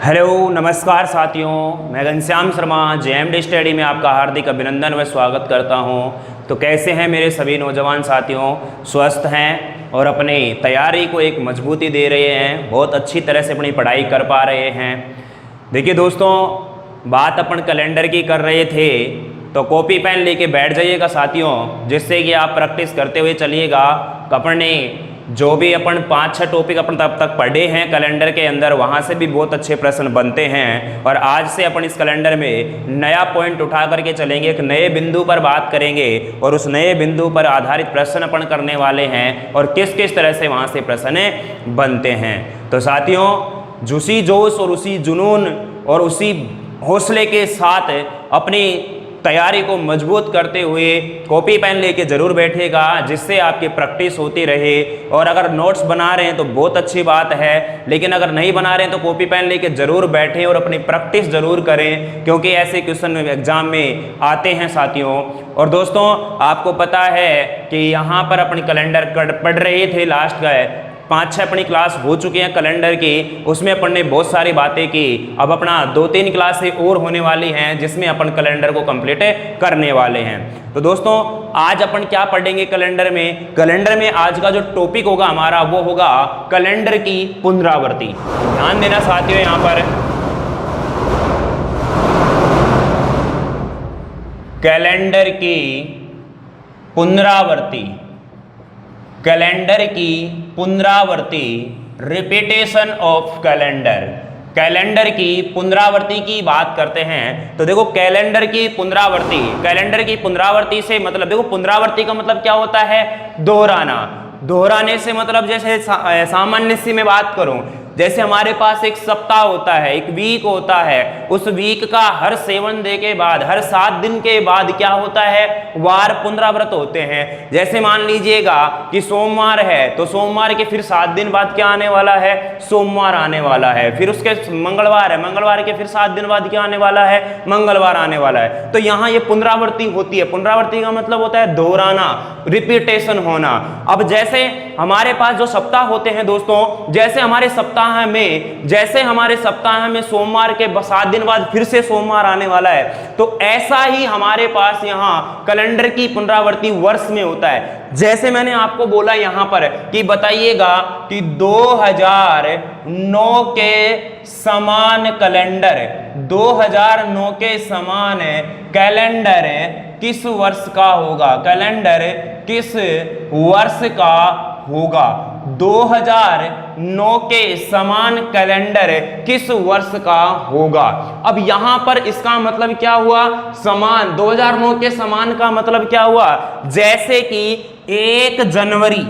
Hello नमस्कार साथियों, मैं घनश्याम शर्मा JMD स्टडी में आपका हार्दिक अभिनंदन व स्वागत करता हूं। तो कैसे हैं मेरे सभी नौजवान साथियों? स्वस्थ हैं और अपनी तैयारी को एक मजबूती दे रहे हैं, बहुत अच्छी तरह से अपनी पढ़ाई कर पा रहे हैं। देखिए दोस्तों, बात अपन कैलेंडर की कर रहे थे, तो कॉपी पेन लेके बैठ जाइएगा साथियों, जिससे कि आप प्रैक्टिस करते हुए चलिएगा। अपने जो भी अपन 5-6 टॉपिक अपन तब तक पढ़े हैं कैलेंडर के अंदर, वहाँ से भी बहुत अच्छे प्रश्न बनते हैं। और आज से अपन इस कैलेंडर में नया पॉइंट उठा करके चलेंगे, एक नए बिंदु पर बात करेंगे और उस नए बिंदु पर आधारित प्रश्न अपन करने वाले हैं और किस किस तरह से वहाँ से प्रश्न बनते हैं। तो साथियों, उसी जोश और उसी जुनून और उसी हौसले के साथ अपनी तैयारी को मजबूत करते हुए कॉपी पेन लेके जरूर बैठेगा, जिससे आपकी प्रैक्टिस होती रहे। और अगर नोट्स बना रहे हैं तो बहुत अच्छी बात है, लेकिन अगर नहीं बना रहे हैं तो कॉपी पेन लेके जरूर बैठें और अपनी प्रैक्टिस जरूर करें, क्योंकि ऐसे क्वेश्चन एग्जाम में आते हैं साथियों। और दोस्तों, आपको पता है कि यहाँ पर अपनी कैलेंडर पढ़ रहे थे, लास्ट का 5-6 अपनी क्लास हो चुकी हैं कैलेंडर की, उसमें अपन ने बहुत सारी बातें की। अब अपना 2-3 क्लासें और होने वाली हैं, जिसमें अपन कैलेंडर को कंप्लीट करने वाले हैं। तो दोस्तों, आज अपन क्या पढ़ेंगे कैलेंडर में? कैलेंडर में आज का जो टॉपिक होगा हमारा, वो होगा कैलेंडर की पुनरावृत्ति। ध्यान देना साथियों, यहाँ पर कैलेंडर की पुनरावृत्ति, कैलेंडर की पुनरावृत्ति, रिपीटेशन ऑफ कैलेंडर। कैलेंडर की पुनरावृत्ति की बात करते हैं तो देखो, कैलेंडर की पुनरावृत्ति, कैलेंडर की पुनरावृत्ति से मतलब देखो, पुनरावृत्ति का मतलब क्या होता है? दोहराना। दोहराने से मतलब जैसे सामान्य सी मैं बात करूं, जैसे हमारे पास एक सप्ताह होता है, एक वीक होता है, उस वीक का हर 7 डे के बाद, हर 7 दिन के बाद क्या होता है? वार पुनरावृत होते हैं। जैसे मान लीजिएगा कि सोमवार है, तो सोमवार के फिर 7 दिन बाद क्या आने वाला है? सोमवार आने वाला है। फिर उसके मंगलवार है, मंगलवार के फिर 7 दिन बाद क्या आने वाला है? मंगलवार आने वाला है। तो यहाँ ये पुनरावृत्ति होती है। पुनरावृत्ति का मतलब होता है दोहराना, रिपीटेशन होना। अब जैसे हमारे पास जो सप्ताह होते हैं दोस्तों, जैसे हमारे सप्ताह में सोमवार के 7 दिन बाद फिर से सोमवार आने वाला है, तो ऐसा ही हमारे पास यहाँ कैलेंडर की पुनरावृत्ति वर्ष में होता है। जैसे मैंने आपको बोला यहाँ पर कि बताइएगा कि 2009 के समान कैलेंडर, 2009 के समान कैलेंडर किस वर्ष का होगा? कैलेंडर किस वर्ष का होगा? 2009 के समान कैलेंडर किस वर्ष का होगा? अब यहां पर इसका मतलब क्या हुआ? समान। 2009 के समान का मतलब क्या हुआ? जैसे कि 1 जनवरी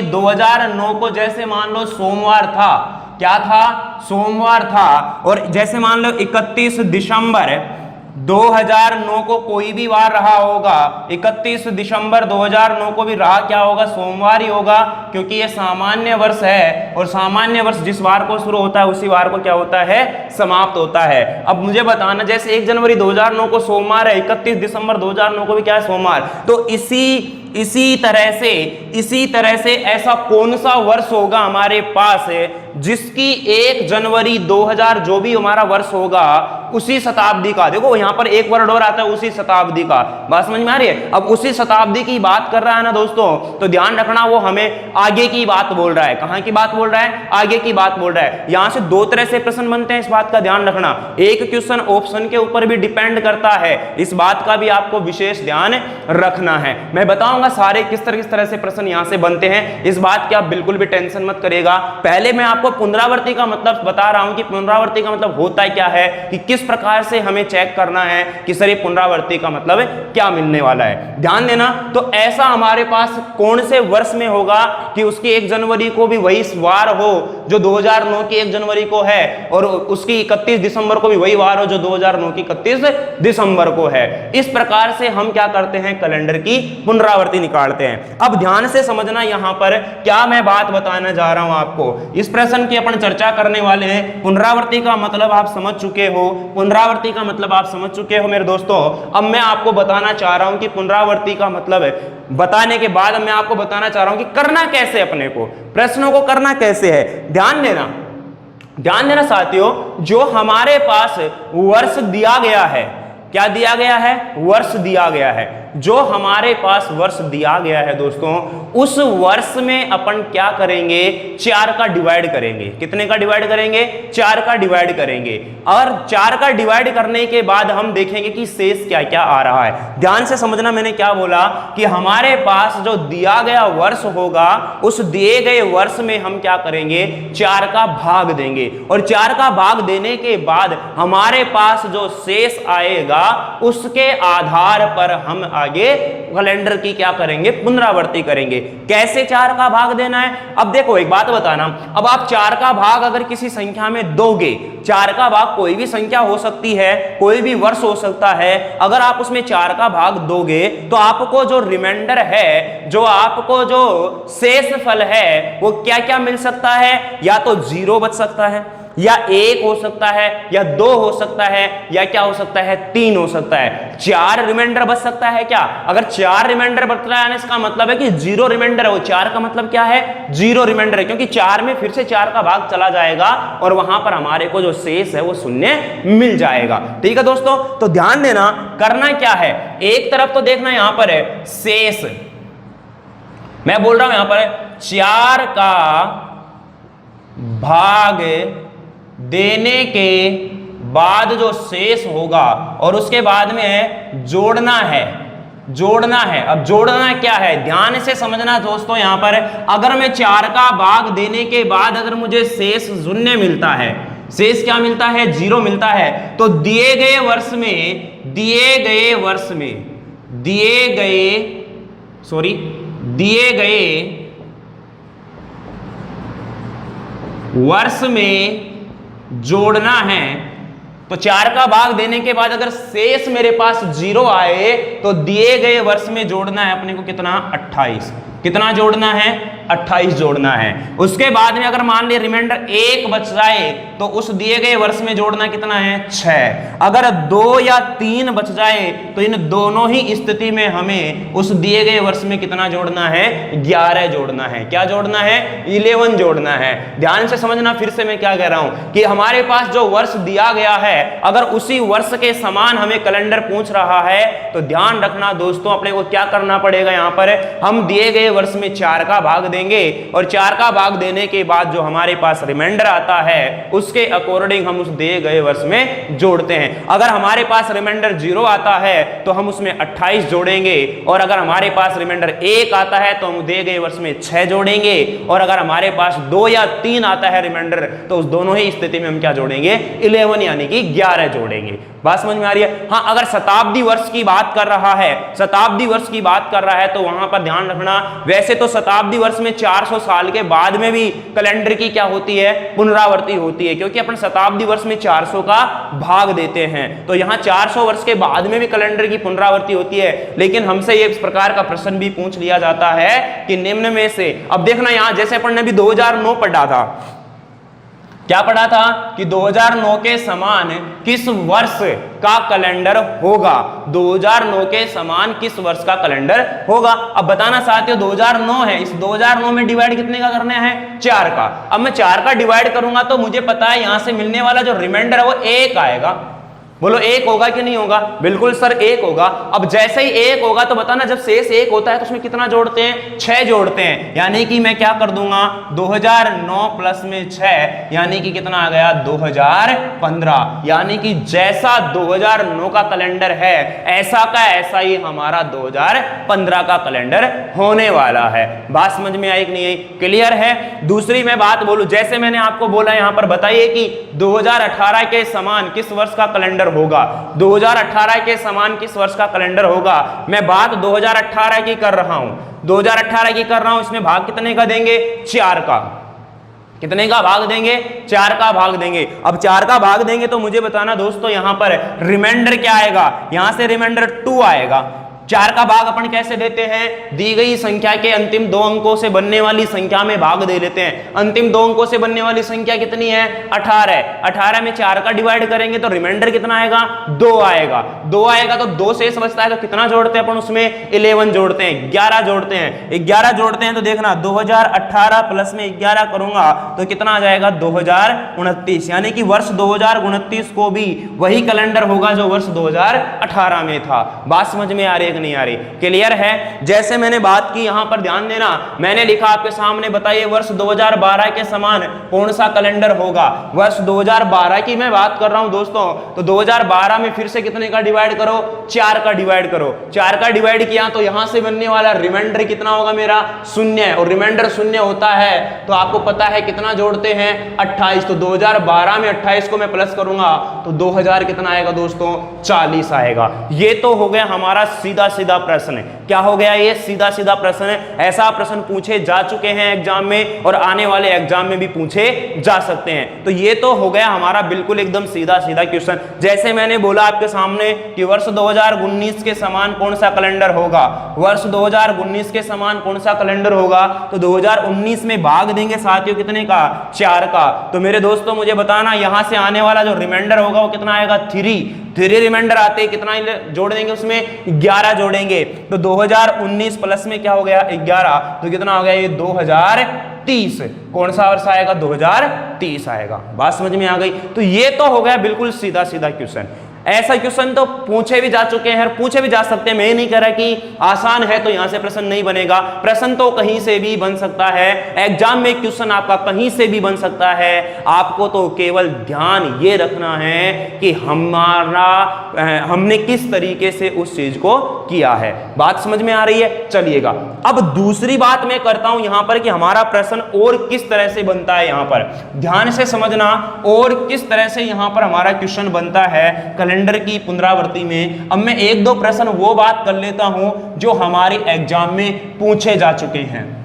2009 को जैसे मान लो सोमवार था, क्या था? सोमवार था। और जैसे मान लो 31 दिसंबर 2009 को कोई भी वार रहा होगा, 31 दिसंबर 2009 को भी रहा क्या होगा? सोमवार ही होगा, क्योंकि ये सामान्य वर्ष है और सामान्य वर्ष जिस वार को शुरू होता है उसी वार को क्या होता है? समाप्त होता है। अब मुझे बताना, जैसे 1 जनवरी 2009 को सोमवार है, 31 दिसंबर 2009 को भी क्या है? सोमवार। तो इसी तरह से ऐसा कौन सा वर्ष होगा हमारे पास जिसकी 1 जनवरी 2000 जो भी हमारा वर्ष होगा उसी शताब्दी का, देखो यहां पर एक वर्ड और आता है, उसी शताब्दी का। बात समझ में आ रही है? अब उसी शताब्दी की बात कर रहा है ना दोस्तों, तो ध्यान रखना वो हमें आगे की बात बोल रहा है। कहां की बात बोल रहा है? आगे की बात बोल रहा है। यहां से 2 तरह से प्रश्न बनते हैं, इस बात का ध्यान रखना। एक क्वेश्चन ऑप्शन के ऊपर भी डिपेंड करता है, इस बात का भी आपको विशेष ध्यान रखना है। मैं बताऊंगा सारे किस तरह से प्रश्न यहां से बनते हैं, इस बात की आप बिल्कुल भी टेंशन मत करिएगा। पहले मैं आपको पुनरावृत्ति का मतलब बता रहा हूं कि पुनरावृत्ति का मतलब होता है क्या है, कि किस प्रकार से हमें चेक करना है कि सर ये पुनरावृत्ति का मतलब क्या मिलने वाला है। ध्यान देना। तो ऐसा हमारे पास कौन से वर्ष में होगा कि उसकी 1 जनवरी को भी वही वार हो जो 2009 की 1 जनवरी को है, और उसकी 31 दिसंबर को भी वही वार हो जो 2009 की 31 दिसंबर को है। इस प्रकार से हम क्या करते हैं? कैलेंडर की पुनरावृत्ति निकालते हैं। अब ध्यान से समझना, यहां पर क्या मैं बात बताना जा रहा हूं आपको। इस प्रश्न की अपन चर्चा करने वाले हैं। पुनरावृत्ति का मतलब आप समझ चुके हो, पुनरावृत्ति का मतलब आप समझ चुके हो मेरे दोस्तों। अब मैं आपको बताना चाह रहा हूं कि पुनरावृत्ति का मतलब है, बताने के बाद मैं आपको बताना चाह रहा हूं कि करना कैसे, अपने को प्रश्नों को करना कैसे है। ध्यान देना, ध्यान देना साथियों, जो हमारे पास वर्ष दिया गया है, क्या दिया गया है? वर्ष दिया गया है। जो हमारे पास वर्ष दिया गया है दोस्तों, उस वर्ष में अपन क्या करेंगे? 4 का डिवाइड करेंगे। कितने का डिवाइड करेंगे? 4 का डिवाइड करेंगे। और 4 का डिवाइड करने के बाद हम देखेंगे कि शेष क्या क्या आ रहा है। ध्यान से समझना, मैंने क्या बोला कि हमारे पास जो दिया गया वर्ष होगा, उस दिए गए वर्ष में हम क्या करेंगे? 4 का भाग देंगे। और 4 का भाग देने के बाद हमारे पास जो शेष आएगा, उसके आधार पर हम आगे कैलेंडर की क्या करेंगे? पुनरावृत्ति करेंगे। कैसे 4 का भाग देना है? अब देखो एक बात बताना, अब आप 4 का भाग अगर किसी संख्या में दोगे, 4 का भाग कोई भी संख्या हो सकती है, कोई भी वर्ष हो सकता है, अगर आप उसमें 4 का भाग दोगे तो आपको जो रिमाइंडर है, जो आपको जो शेष फल है, वो क्या क्या मिल सकता है? या तो 0 बच सकता है, या 1 हो सकता है, या 2 हो सकता है, या क्या हो सकता है? 3 हो सकता है। 4 रिमाइंडर बच सकता है क्या? अगर 4 रिमाइंडर बच रहा है, इसका मतलब है कि 0 रिमाइंडर है। वो 4 का मतलब क्या है? 0 रिमाइंडर है, क्योंकि 4 में फिर से 4 का भाग चला जाएगा और वहां पर हमारे को जो शेष है वो शून्य मिल जाएगा। ठीक है दोस्तों, तो ध्यान देना, करना क्या है? एक तरफ तो देखना यहां पर है शेष, मैं बोल रहा हूं यहां पर 4 का भाग देने के बाद जो शेष होगा, और उसके बाद में है जोड़ना है। जोड़ना है, अब जोड़ना क्या है? ध्यान से समझना दोस्तों, यहां पर अगर मैं 4 का भाग देने के बाद अगर मुझे शेष शून्य मिलता है, शेष क्या मिलता है? 0 मिलता है, तो दिए गए वर्ष में दिए गए वर्ष में जोड़ना है। तो 4 का भाग देने के बाद अगर शेष मेरे पास 0 आए, तो दिए गए वर्ष में जोड़ना है अपने को कितना? 28। कितना जोड़ना है? 28 जोड़ना है। उसके बाद में अगर मान लिया रिमाइंडर 1 बच जाए, तो उस दिए गए वर्ष में जोड़ना कितना है? 6। अगर 2 या 3 बच जाए, तो इन दोनों ही स्थिति में हमें उस दिए गए वर्ष में कितना जोड़ना है? 11 जोड़ना है। क्या जोड़ना है? 11 जोड़ना है। ध्यान से समझना, फिर से मैं क्या कह रहा हूं कि हमारे पास जो वर्ष दिया गया है, अगर उसी वर्ष के समान हमें कैलेंडर पूछ रहा है, तो ध्यान रखना दोस्तों, अपने को क्या करना पड़ेगा? यहां पर हम दिए गए वर्ष में 4 का भाग देंगे, और 4 का भाग देने के बाद जो हमारे पास रिमाइंडर आता है, उसके अकॉर्डिंग हम उस दिए गए वर्ष में जोड़ते हैं। अगर हमारे पास रिमाइंडर 0 आता है, तो हम उसमें 28 जोड़ेंगे, और अगर हमारे पास रिमाइंडर 1 आता है, तो हम दिए गए वर्ष में 6 जोड़ेंगे, और अगर हमारे पास 2 या 3 आता है रिमाइंडर, तो उस दोनों ही स्थिति में हम क्या जोड़ेंगे? 11 यानी कि 11 जोड़ेंगे। बात समझ में आ रही है? हाँ, अगर शताब्दी वर्ष की बात कर रहा है, शताब्दी वर्ष की बात कर रहा है, तो वहां पर ध्यान रखना, वैसे तो शताब्दी वर्ष में 400 साल के बाद में भी कैलेंडर की क्या होती है? पुनरावृत्ति होती है, क्योंकि अपन शताब्दी वर्ष में 400 का भाग देते हैं। तो यहाँ 400 वर्ष के बाद में भी कैलेंडर की पुनरावृत्ति होती है। लेकिन हमसे ये इस प्रकार का प्रश्न भी पूछ लिया जाता है कि निम्न में से, अब देखना यहां जैसे अपन ने भी 2009 पढ़ा था, क्या पढ़ा था कि 2009 के समान किस वर्ष का कैलेंडर होगा? 2009 के समान किस वर्ष का कैलेंडर होगा? अब बताना चाहते हो 2009 है, इस 2009 में डिवाइड कितने का करना है? 4 का। अब मैं 4 का डिवाइड करूंगा तो मुझे पता है यहां से मिलने वाला जो रिमाइंडर है वो 1 आएगा। बोलो 1 होगा कि नहीं होगा? बिल्कुल सर 1 होगा। अब जैसे ही 1 होगा तो बताना, जब शेष 1 होता है तो उसमें कितना जोड़ते हैं? 6 जोड़ते हैं। यानी कि मैं क्या कर दूंगा? 2009 प्लस में 6, यानी कि कितना आ गया? 2015। यानी कि जैसा 2009 का कैलेंडर है, ऐसा का ऐसा ही हमारा 2015 का कैलेंडर होने वाला है। बात समझ में आई कि नहीं आई? क्लियर है? दूसरी मैं बात बोलूं, जैसे मैंने आपको बोला यहां पर, बताइए कि 2018 के समान किस वर्ष का कैलेंडर होगा? 2018 के समान किस वर्ष का कैलेंडर होगा? मैं बात 2018 की कर रहा हूं, 2018 की कर रहा हूं। इसमें भाग कितने का देंगे? 4 का। कितने का भाग देंगे? 4 का भाग देंगे। अब 4 का भाग देंगे तो मुझे बताना दोस्तों, यहां पर रिमाइंडर क्या आएगा? यहां से रिमाइंडर 2 आएगा। 4 का भाग अपन कैसे देते हैं? दी गई संख्या के अंतिम 2 अंकों से बनने वाली संख्या में भाग दे लेते हैं। अंतिम 2 अंकों से बनने वाली संख्या कितनी है? 18। 18 में 4 का डिवाइड करेंगे तो रिमाइंडर कितना आएगा? 2 आएगा। 2 आएगा तो 2 शेष बचता है, तो कितना जोड़ते हैं अपन उसमें 11 जोड़ते हैं, 11 जोड़ते हैं, 11 जोड़ते हैं। तो देखना 2018 प्लस में 11 करूंगा तो कितना आ जाएगा 2029, यानी कि वर्ष 2029 को भी वही कैलेंडर होगा जो वर्ष 2018 में था। बात समझ में आ रही है कि नहीं आ रही? क्लियर है? जैसे मैंने बात की यहां पर ध्यान देना, मैंने लिखा आपके सामने, बताइए वर्ष 2012 के समान कौन सा कैलेंडर होगा? वर्ष 2012 की मैं बात कर रहा हूं दोस्तों, तो 2012 में फिर से कितने का डिवाइड करो? 4 का डिवाइड करो। 4 का डिवाइड किया तो यहां से बनने वाला रिमाइंडर कितना होगा मेरा? 0, और रिमाइंडर 0 होता है तो आपको पता है कितना जोड़ते हैं? 28। तो 2012 में 28 को मैं प्लस करूंगा तो 2000 कितना आएगा दोस्तों? 40 आएगा। ये तो हो गया हमारा सीधा सीधा प्रश्न। क्या हो गया? ये सीधा सीधा प्रश्न है। ऐसा प्रश्न पूछे जा चुके हैं एग्जाम में और आने वाले एग्जाम में भी पूछे जा सकते हैं। तो ये तो हो गया हमारा बिल्कुल एकदम सीधा सीधा क्वेश्चन। जैसे मैंने बोला आपके सामने कि वर्ष 2019 के समान कौन सा कैलेंडर होगा? वर्ष 2019 के समान कौन सा कैलेंडर होगा? तो 2019 में भाग देंगे साथियों कितने का? 4 का। तो मेरे दोस्तों मुझे बताना यहां से आने वाला जो रिमाइंडर होगा वो कितना आएगा? 3 रिमाइंडर आते हैं, कितना जोड़ देंगे उसमें? 11 जोड़ेंगे। तो 2019 प्लस में क्या हो गया? 11, तो कितना हो गया ये? 2030। कौन सा वर्ष आएगा? 2030 आएगा। बात समझ में आ गई? तो ये तो हो गया बिल्कुल सीधा सीधा क्वेश्चन। ऐसा क्वेश्चन तो पूछे भी जा चुके हैं, पूछे भी जा सकते हैं। मैं ये नहीं कह रहा कि आसान है तो यहां से प्रश्न नहीं बनेगा। प्रश्न तो कहीं से भी बन सकता है, एग्जाम में क्वेश्चन आपका कहीं से भी बन सकता है। आपको तो केवल ध्यान ये रखना है कि हमने किस तरीके से उस चीज को किया है। बात समझ में आ रही है? चलिएगा, अब दूसरी बात मैं करता हूं यहां पर कि हमारा प्रश्न और किस तरह से बनता है। यहां पर ध्यान से समझना, और किस तरह से यहां पर हमारा क्वेश्चन बनता है कैलेंडर की पुनरावृत्ति में। अब मैं 1-2 प्रश्न वो बात कर लेता हूं जो हमारे एग्जाम में पूछे जा चुके हैं।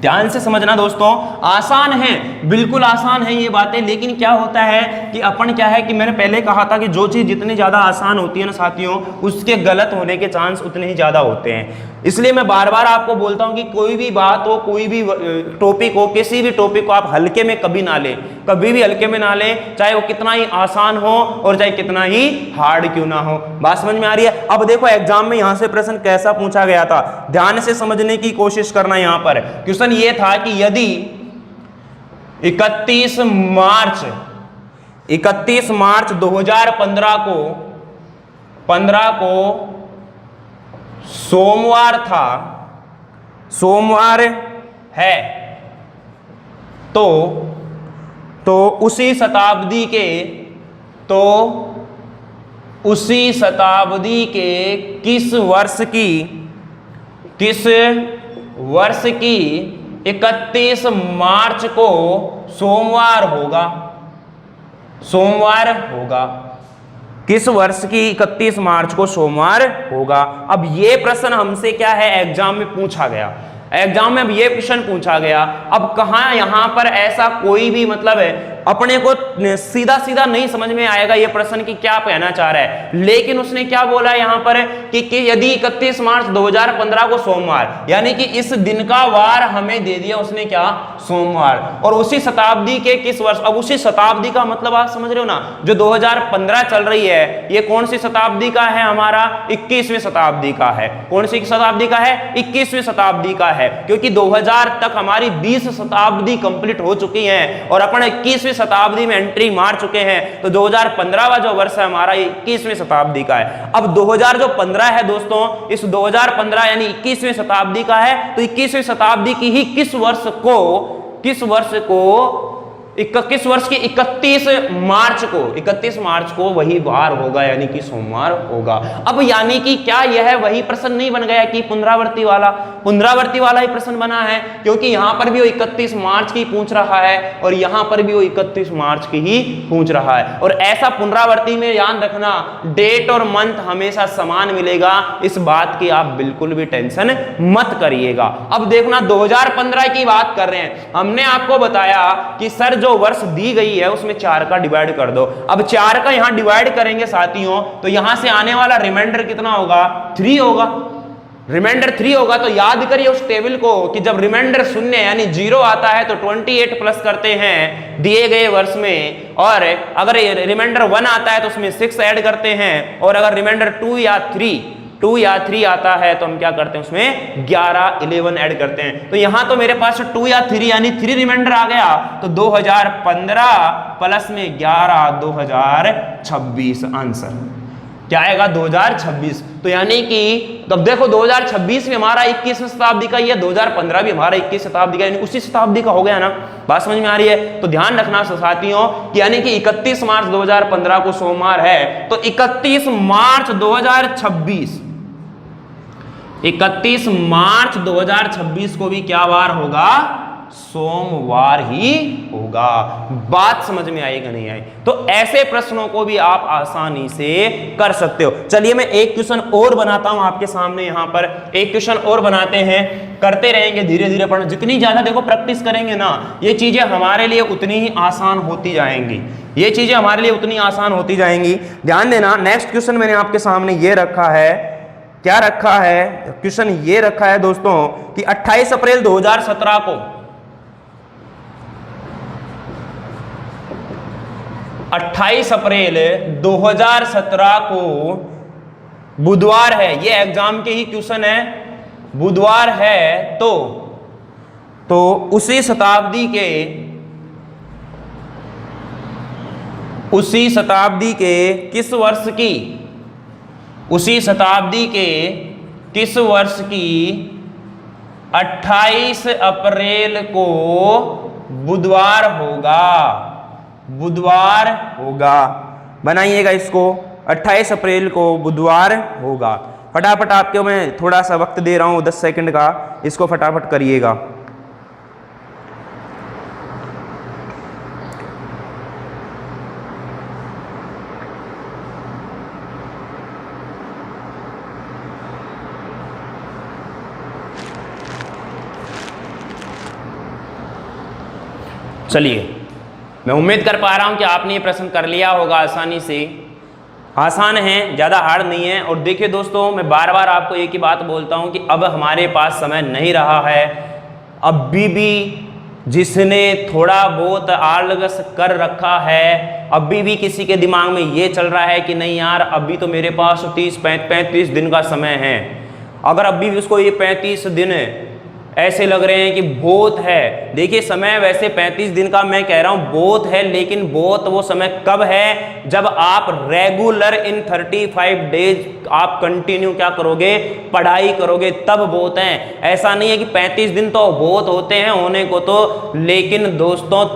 ध्यान से समझना दोस्तों, आसान है, बिल्कुल आसान है ये बातें, लेकिन क्या होता है कि अपन क्या है कि मैंने पहले कहा था कि जो चीज जितनी ज्यादा आसान होती है ना साथियों, उसके गलत होने के चांस उतने ही ज्यादा होते हैं। इसलिए मैं बार बार आपको बोलता हूं कि कोई भी बात हो, कोई भी टॉपिक हो, किसी भी टॉपिक को आप हल्के में कभी ना लें, कभी भी हल्के में ना लें, चाहे वो कितना ही आसान हो और चाहे कितना ही हार्ड क्यों ना हो। बात समझ में आ रही है? अब देखो एग्जाम में यहां से प्रश्न कैसा पूछा गया था, ध्यान से समझने की कोशिश करना। यहां पर क्वेश्चन ये था कि यदि 31 मार्च 2015 को सोमवार था, सोमवार है, तो उसी शताब्दी के किस वर्ष की 31 मार्च को सोमवार होगा? किस वर्ष की 31 मार्च को सोमवार होगा? अब ये प्रश्न हमसे क्या है एग्जाम में पूछा गया। एग्जाम में अब ये क्वेश्चन पूछा गया। अब कहां यहां पर ऐसा कोई भी मतलब है अपने को सीधा सीधा नहीं समझ में आएगा ये प्रश्न की क्या कहना चाह रहा है, लेकिन उसने क्या बोला यहां पर कि यदि 31 मार्च 2015 को सोमवार, यानी कि इस दिन का वार हमें दे दिया उसने, क्या? सोमवार, और उसी शताब्दी के किस वर्ष। अब उसी शताब्दी का मतलब आप समझ रहे हो ना, जो 2015 चल रही है ये कौन सी शताब्दी का है? हमारा 21वीं शताब्दी का है। कौन सी शताब्दी का है? 21वीं शताब्दी का है, क्योंकि 2000 तक हमारी 20 शताब्दी कंप्लीट हो चुकी है और अपन 21वीं शताब्दी में एंट्री मार चुके हैं। तो 2015 जो वर्ष है हमारा 21वीं शताब्दी का है। अब 2015 है दोस्तों, इस 2015 यानी 21वीं शताब्दी का है, तो 21वीं शताब्दी की ही किस वर्ष को 21 वर्ष की 31 मार्च को वही वार होगा, यानी कि सोमवार होगा। अब यानी कि क्या यह वही प्रश्न नहीं बन गया कि पुनरावृत्ति वाला ही प्रश्न बना है, क्योंकि यहां पर भी वो 31 मार्च की पूछ रहा है और यहां पर भी वो 31 मार्च की ही पूछ रहा है। और ऐसा पुनरावृत्ति में ध्यान रखना, डेट और मंथ हमेशा समान मिलेगा, इस बात की आप बिल्कुल भी टेंशन मत करिएगा। अब देखना 2015 की बात कर रहे हैं, हमने आपको बताया कि सर जो वर्ष दी गई है उसमें 4 का डिवाइड कर दो। अब 4 का यहां डिवाइड करेंगे साथियों, तो यहां से आने वाला रिमाइंडर कितना होगा? 3 होगा। रिमाइंडर 3 होगा तो याद करिए उस टेबल को कि जब रिमाइंडर शून्य यानी 0 आता है तो 28 प्लस करते हैं दिए गए वर्ष में, और अगर रिमाइंडर 1 आता है तो उसमें 6 ऐड करते हैं, और अगर रिमाइंडर 2 या 3 आता है तो हम क्या करते हैं उसमें 11 ऐड करते हैं। तो यहां तो मेरे पास 2 या 3 यानी 3 रिमाइंडर आ गया, तो 2015 प्लस में 11 2026 आंसर क्या आएगा 2026। तो यानी कि तब देखो 2026 में हमारा 21वीं शताब्दी का, या 2015 भी हमारा 21वीं शताब्दी का, यानी उसी शताब्दी का हो गया ना। बात समझ में आ रही है? तो ध्यान रखना साथियों कि यानी कि 31 मार्च 2015 को सोमवार है, तो 31 मार्च 2026 31 मार्च 2026 को भी क्या वार होगा? सोमवार ही होगा। बात समझ में आएगा नहीं आई? तो ऐसे प्रश्नों को भी आप आसानी से कर सकते हो। चलिए मैं एक क्वेश्चन और बनाता हूं आपके सामने, यहां पर एक क्वेश्चन और बनाते हैं, करते रहेंगे धीरे धीरे पढ़ना। जितनी ज्यादा देखो प्रैक्टिस करेंगे ना, ये चीजें हमारे लिए उतनी ही आसान होती जाएंगी, ये चीजें हमारे लिए उतनी आसान होती जाएंगी। ध्यान देना, नेक्स्ट क्वेश्चन मैंने आपके सामने ये रखा है, क्या रखा है क्वेश्चन? ये रखा है दोस्तों कि 28 अप्रैल 2017 को 28 अप्रैल 2017 को बुधवार है, ये एग्जाम के ही क्वेश्चन है, बुधवार है, तो उसी शताब्दी के किस वर्ष की, उसी शताब्दी के किस वर्ष की 28 अप्रैल को बुधवार होगा? बुधवार होगा, बनाइएगा इसको, 28 अप्रैल को बुधवार होगा। फटाफट आपको मैं थोड़ा सा वक्त दे रहा हूं 10 सेकंड का, इसको फटाफट करिएगा। चलिए, मैं उम्मीद कर पा रहा हूं कि आपने ये प्रश्न कर लिया होगा आसानी से। आसान है, ज़्यादा हार्ड नहीं है। और देखिए दोस्तों, मैं बार बार आपको एक ही बात बोलता हूं कि अब हमारे पास समय नहीं रहा है। अभी भी जिसने थोड़ा बहुत आलस कर रखा है, अभी भी किसी के दिमाग में ये चल रहा है कि नहीं यार अभी तो मेरे पास 30-35 दिन का समय है, अगर अभी भी उसको ये 35 दिन ऐसे लग रहे हैं कि बहुत है, देखिए समय वैसे 35 दिन का मैं कह रहा हूं बहुत है, लेकिन बहुत वो समय कब है जब आप रेगुलर इन 35 डेज आप कंटिन्यू क्या करोगे, पढ़ाई करोगे, तब बहुत है। ऐसा नहीं है कि 35 दिन तो बहुत होते हैं होने को तो, लेकिन दोस्तों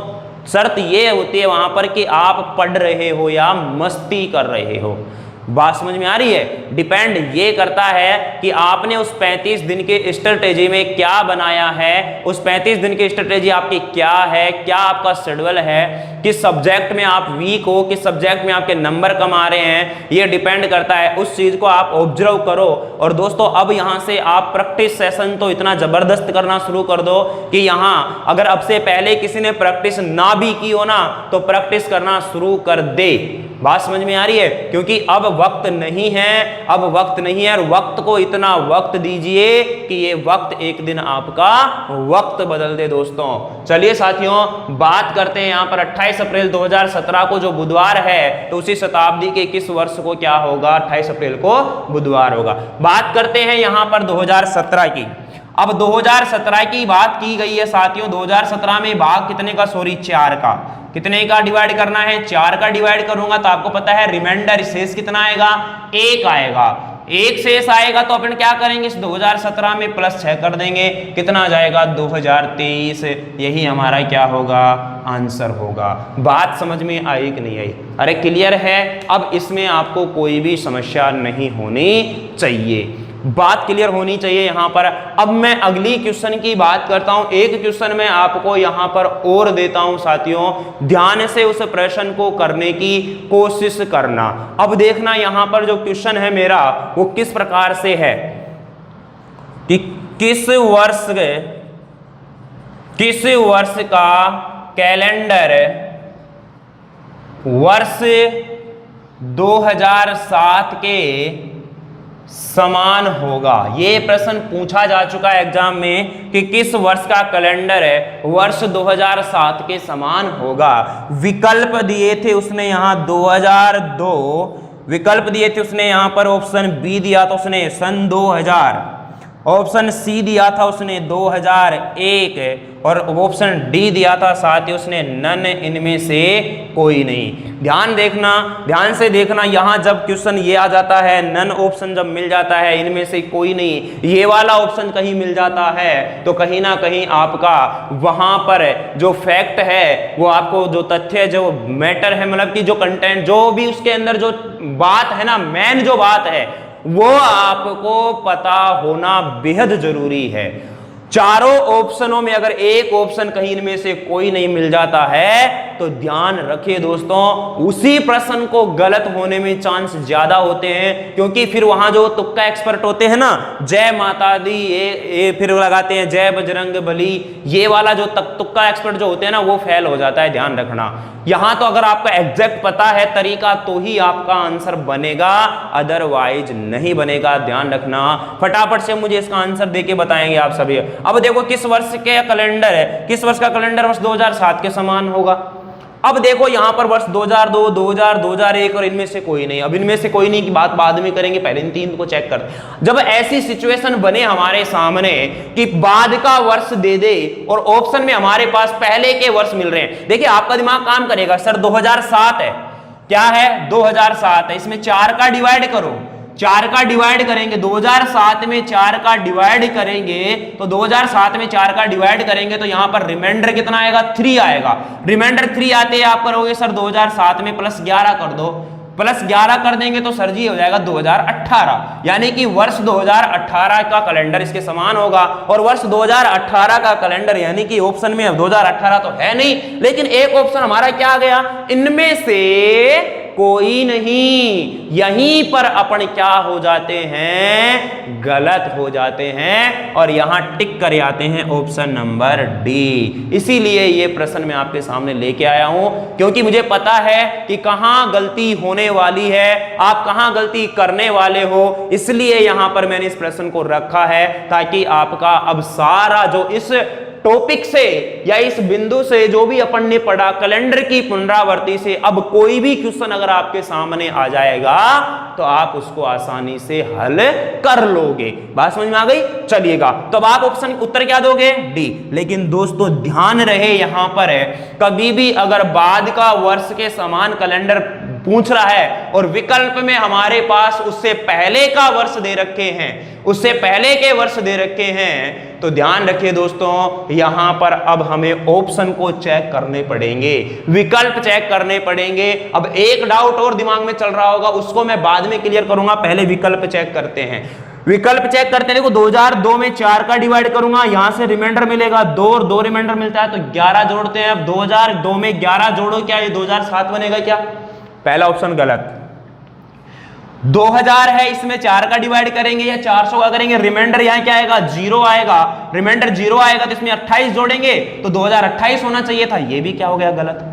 शर्त ये होती है वहां पर कि आप पढ़ रहे हो या मस्ती कर रहे हो। बात समझ में आ रही है? डिपेंड ये करता है कि आपने उस 35 दिन के स्ट्रेटेजी में क्या बनाया है, उस 35 दिन की स्ट्रेटेजी आपकी क्या है, क्या आपका शेड्यूल है, किस सब्जेक्ट में आप वीक हो, किस सब्जेक्ट में आपके नंबर कम आ रहे हैं, ये डिपेंड करता है। उस चीज को आप ऑब्जर्व करो। और दोस्तों अब यहां से आप प्रैक्टिस सेशन तो इतना जबरदस्त करना शुरू कर दो कि यहां अगर अब से पहले किसी ने प्रैक्टिस ना भी की हो ना, तो प्रैक्टिस करना शुरू कर दे। बात समझ में आ रही है? क्योंकि अब वक्त नहीं है, अब वक्त नहीं है, और वक्त को इतना वक्त दीजिए कि ये वक्त एक दिन आपका वक्त बदल दे दोस्तों। चलिए साथियों, बात करते हैं यहां पर 28 अप्रैल 2017 को जो बुधवार है, तो उसी शताब्दी के किस वर्ष को क्या होगा? 28 अप्रैल को बुधवार होगा। बात करते हैं यहां पर 2017 की। अब 2017 की बात की गई है साथियों, 2017 में भाग कितने का? सॉरी 4 का। कितने का डिवाइड करना है? 4 का डिवाइड करूंगा तो आपको पता है रिमाइंडर शेष कितना आएगा? 1 आएगा। 1 शेष आएगा तो अपन क्या करेंगे, इस 2017 में +6 कर देंगे, कितना आ जाएगा? 2023। यही हमारा क्या होगा? आंसर होगा। बात समझ में आई कि नहीं आई? अरे क्लियर है? अब इसमें आपको कोई भी समस्या नहीं होनी चाहिए, बात क्लियर होनी चाहिए यहां पर। अब मैं अगली क्वेश्चन की बात करता हूं। एक क्वेश्चन मैं आपको यहां पर और देता हूं साथियों, ध्यान से उस प्रश्न को करने की कोशिश करना। अब देखना यहां पर जो क्वेश्चन है मेरा वो किस प्रकार से है कि किस वर्ष का कैलेंडर वर्ष 2007 के समान होगा। ये प्रश्न पूछा जा चुका है एग्जाम में कि किस वर्ष का कैलेंडर है वर्ष 2007 के समान होगा। विकल्प दिए थे उसने यहां 2002, विकल्प दिए थे उसने यहां पर ऑप्शन बी दिया था उसने सन 2000, ऑप्शन सी दिया था उसने 2001 और ऑप्शन डी दिया था साथ ही उसने नन, इनमें से कोई नहीं। ध्यान देखना, ध्यान से देखना, यहां जब क्वेश्चन ये आ जाता है नन ऑप्शन जब मिल जाता है, इनमें से कोई नहीं, ये वाला ऑप्शन कहीं मिल जाता है तो कहीं ना कहीं आपका वहां पर जो फैक्ट है वो आपको जो तथ्य जो मैटर है मतलब कि जो कंटेंट जो भी उसके अंदर जो बात है ना मेन जो बात है वो आपको पता होना बेहद जरूरी है। चारों ऑप्शनों में अगर एक ऑप्शन कहीं इनमें से कोई नहीं मिल जाता है तो ध्यान रखिए दोस्तों उसी प्रश्न को गलत होने में चांस ज्यादा होते हैं, क्योंकि फिर वहां जो तुक्का एक्सपर्ट होते हैं ना, जय माता दी ये फिर लगाते हैं जय बजरंग बली, ये वाला जो तुक्का एक्सपर्ट जो होते हैं ना वो फेल हो जाता है। ध्यान रखना, यहां तो अगर आपका एग्जैक्ट पता है तरीका तो ही आपका आंसर बनेगा, अदरवाइज नहीं बनेगा। ध्यान रखना, फटाफट से मुझे इसका आंसर देके बताएंगे आप सभी। अब देखो किस वर्ष के कैलेंडर है, किस वर्ष का कैलेंडर वर्ष 2007 के समान होगा। अब देखो यहां पर वर्ष 2002, 2000, 2001 और इनमें से कोई नहीं। अब इनमें से कोई नहीं की बात बाद में करेंगे, पहले इन तीन को चेक कर। जब ऐसी सिचुएशन बने हमारे सामने कि बाद का वर्ष दे दे और ऑप्शन में हमारे पास पहले के वर्ष मिल रहे हैं, देखिए आपका दिमाग काम करेगा, सर 2007 है, क्या है 2007 है, इसमें 4 का डिवाइड करो, 4 का डिवाइड करेंगे 2007 में 4 का डिवाइड करेंगे तो 2007 में 4 का डिवाइड करेंगे तो यहां पर रिमाइंडर कितना आएगा 3 आएगा। रिमाइंडर 3 आते ही आप करोगे सर 2007 में प्लस 11 कर दो, प्लस 11 कर देंगे तो सर जी हो जाएगा 2018, यानी कि वर्ष 2018 का कैलेंडर इसके समान होगा। और वर्ष 2018 का कैलेंडर यानी कि ऑप्शन में 2018 तो है नहीं, लेकिन एक ऑप्शन हमारा क्या आ गया, इनमें से कोई नहीं। यहीं पर अपन क्या हो जाते हैं, गलत हो जाते हैं और यहां टिक कर आते हैं ऑप्शन नंबर डी। इसीलिए ये प्रश्न मैं आपके सामने लेके आया हूं, क्योंकि मुझे पता है कि कहां गलती होने वाली है, आप कहां गलती करने वाले हो, इसलिए यहां पर मैंने इस प्रश्न को रखा है ताकि आपका अब सारा जो इस टॉपिक से या इस बिंदु से जो भी अपन ने पढ़ा कैलेंडर की पुनरावृत्ति से, अब कोई भी क्वेश्चन अगर आपके सामने आ जाएगा तो आप उसको आसानी से हल कर लोगे। बात समझ में आ गई? चलिएगा, तो अब आप ऑप्शन उत्तर क्या दोगे, डी। लेकिन दोस्तों ध्यान रहे यहां पर है, कभी भी अगर बाद का वर्ष के समान कैलेंडर पूछ रहा है और विकल्प में हमारे पास उससे पहले का वर्ष दे रखे हैं, उससे पहले के वर्ष दे रखे हैं, तो ध्यान रखिए दोस्तों यहां पर अब हमें ऑप्शन को चेक करने पड़ेंगे, विकल्प चेक करने पड़ेंगे। अब एक डाउट और दिमाग में चल रहा होगा, उसको मैं बाद में क्लियर करूंगा, पहले विकल्प चेक करते हैं। विकल्प चेक करते हैं, देखो 2002 में 4 का डिवाइड करूंगा, यहां से रिमाइंडर मिलेगा 2 और 2 रिमाइंडर मिलता है तो 11 जोड़ते हैं। अब 2002 में 11 जोड़ो, क्या ये 2007 बनेगा क्या? पहला ऑप्शन गलत। 2000 है, इसमें 4 का डिवाइड करेंगे या 400 का करेंगे, रिमाइंडर यहां क्या आएगा 0 आएगा, रिमाइंडर 0 आएगा तो इसमें 28 जोड़ेंगे तो 2028 होना चाहिए था, ये भी क्या हो गया गलत।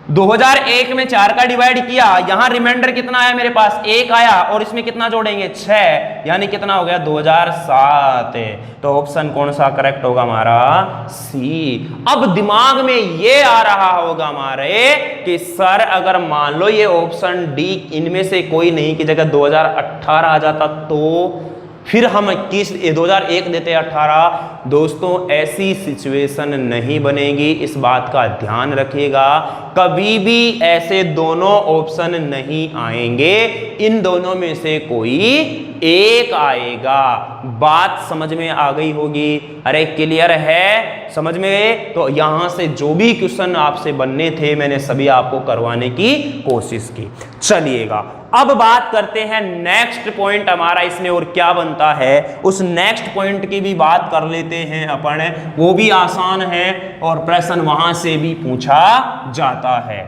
2001 में 4 का डिवाइड किया, यहां रिमाइंडर कितना आया मेरे पास 1 आया और इसमें कितना जोड़ेंगे 6, यानी कितना हो गया 2007। तो ऑप्शन कौन सा करेक्ट होगा हमारा, सी। अब दिमाग में ये आ रहा होगा हमारे कि सर अगर मान लो ये ऑप्शन डी इनमें से कोई नहीं की जगह 2018 आ जाता तो फिर हम 2001 देते 18। दोस्तों ऐसी सिचुएशन नहीं बनेगी, इस बात का ध्यान रखिएगा, कभी भी ऐसे दोनों ऑप्शन नहीं आएंगे, इन दोनों में से कोई एक आएगा। बात समझ में आ गई होगी, अरे क्लियर है समझ में? तो यहां से जो भी क्वेश्चन आपसे बनने थे मैंने सभी आपको करवाने की कोशिश की। चलिएगा अब बात करते हैं नेक्स्ट पॉइंट हमारा इसमें और क्या बनता है, उस नेक्स्ट पॉइंट की भी बात कर लेते हैं अपन, वो भी आसान है और प्रश्न वहां से भी पूछा जाता है।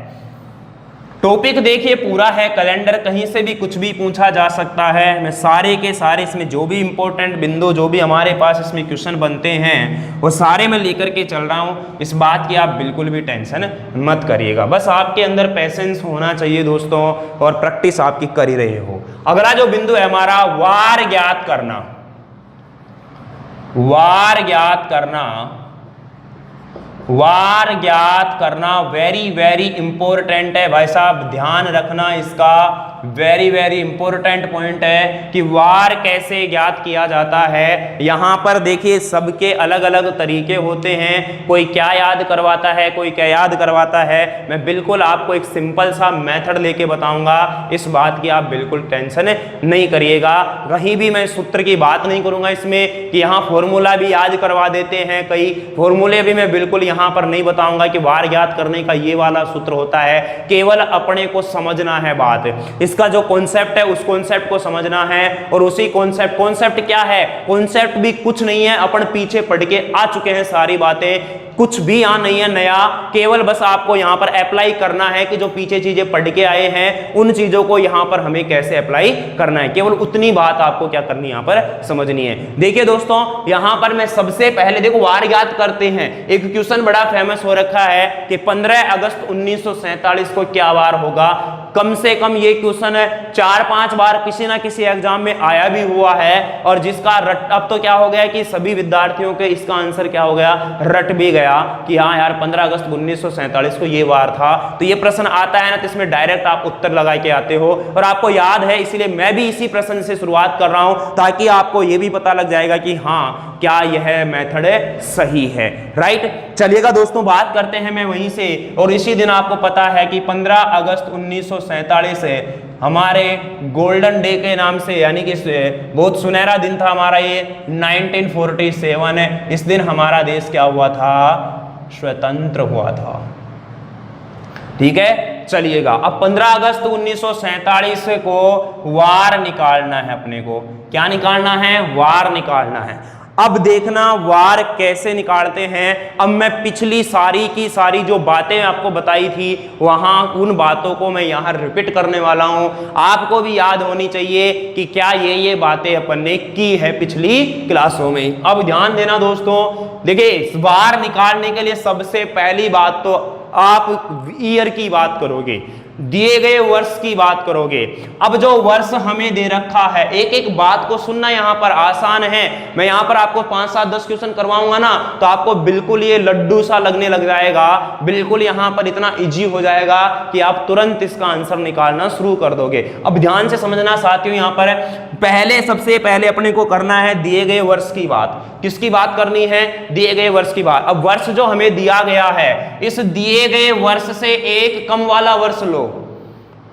टॉपिक देखिए पूरा है, कैलेंडर कहीं से भी कुछ भी पूछा जा सकता है। मैं सारे के सारे इसमें जो भी इंपॉर्टेंट बिंदु जो भी हमारे पास इसमें क्वेश्चन बनते हैं वो सारे मैं लेकर के चल रहा हूँ। इस बात की आप बिल्कुल भी टेंशन मत करिएगा, बस आपके अंदर पेशेंस होना चाहिए दोस्तों, और प्रैक्टिस आपकी कर ही रहे हो। अगला जो बिंदु है हमारा वार ज्ञात करना। वार ज्ञात करना, वार ज्ञात करना वेरी वेरी इंपॉर्टेंट है भाई साहब, ध्यान रखना इसका, वेरी वेरी इंपॉर्टेंट पॉइंट है कि वार कैसे ज्ञात किया जाता है। यहां पर देखिए सबके अलग अलग तरीके होते हैं, कोई क्या याद करवाता है, कोई क्या याद करवाता है। मैं बिल्कुल आपको एक सिंपल सा मेथड लेके बताऊंगा, इस बात की आप बिल्कुल टेंशन नहीं करिएगा। कहीं भी मैं सूत्र की बात नहीं करूंगा इसमें कि यहाँ फॉर्मूला भी याद करवा देते हैं, कई फॉर्मूले भी मैं बिल्कुल यहाँ पर नहीं बताऊंगा कि वार ज्ञात करने का ये वाला सूत्र होता है। केवल अपने को समझना है बात, इसका जो कॉन्सेप्ट है उस कॉन्सेप्ट को समझना है, और उसी कॉन्सेप्ट क्या है, कॉन्सेप्ट भी कुछ नहीं है, अपन पीछे पढ़ के आ चुके हैं सारी बातें, कुछ भी यहां नहीं है नया, केवल बस आपको यहां पर अप्लाई करना है कि जो पीछे चीजें पढ़ के आए हैं उन चीजों को यहां पर हमें कैसे अप्लाई करना है, केवल उतनी बात आपको क्या करनी है यहां पर समझनी है। देखिए दोस्तों यहां पर मैं सबसे पहले देखो वार ज्ञात करते हैं। एक क्वेश्चन बड़ा फेमस हो रखा है कि 15 अगस्त 1947 को क्या वार होगा। कम से कम ये क्वेश्चन 4-5 बार किसी ना किसी एग्जाम में आया भी हुआ है, और जिसका रट अब तो क्या हो गया कि सभी विद्यार्थियों के इसका आंसर क्या हो गया, रट भी गया कि हाँ यार 15 अगस्त 1947 को ये वार था। तो ये प्रश्न आता है ना, तो इसमें डायरेक्ट आप उत्तर लगा के आते हो और आपको याद है, इसीलिए मैं भी इसी प्रश्न से शुरुआत कर रहा हूं ताकि आपको ये भी पता लग जाएगा कि हाँ क्या यह मेथड सही है। राइट, चलिएगा दोस्तों बात करते हैं मैं वहीं से। और इसी दिन आपको पता है कि 15 अगस्त 1947 हमारे गोल्डन डे के नाम से, यानी कि बहुत सुनहरा दिन था हमारा ये 1947 है। इस दिन हमारा देश क्या हुआ था, स्वतंत्र हुआ था। ठीक है, चलिएगा अब 15 अगस्त 1947 को वार निकालना है अपने को। क्या निकालना है, वार निकालना है। अब देखना वार कैसे निकालते हैं। अब मैं पिछली सारी की सारी जो बातें आपको बताई थी वहां उन बातों को मैं यहां रिपीट करने वाला हूं, आपको भी याद होनी चाहिए कि क्या ये बातें अपन ने की है पिछली क्लासों में। अब ध्यान देना दोस्तों, देखिए वार निकालने के लिए सबसे पहली बात तो आप ईयर की बात करोगे, दिए गए वर्ष की बात करोगे। अब जो वर्ष हमें दे रखा है, एक एक बात को सुनना यहां पर आसान है। मैं यहां पर आपको 5, 7, 10 क्वेश्चन करवाऊंगा ना तो आपको बिल्कुल ये लड्डू सा लगने लग जाएगा, बिल्कुल यहां पर इतना इजी हो जाएगा कि आप तुरंत इसका आंसर निकालना शुरू कर दोगे। अब ध्यान से समझना साथियों, यहां पर पहले सबसे पहले अपने को करना है दिए गए वर्ष की बात। किसकी बात करनी है, दिए गए वर्ष की बात। अब वर्ष जो हमें दिया गया है, इस दिए गए वर्ष से एक कम वाला वर्ष लो।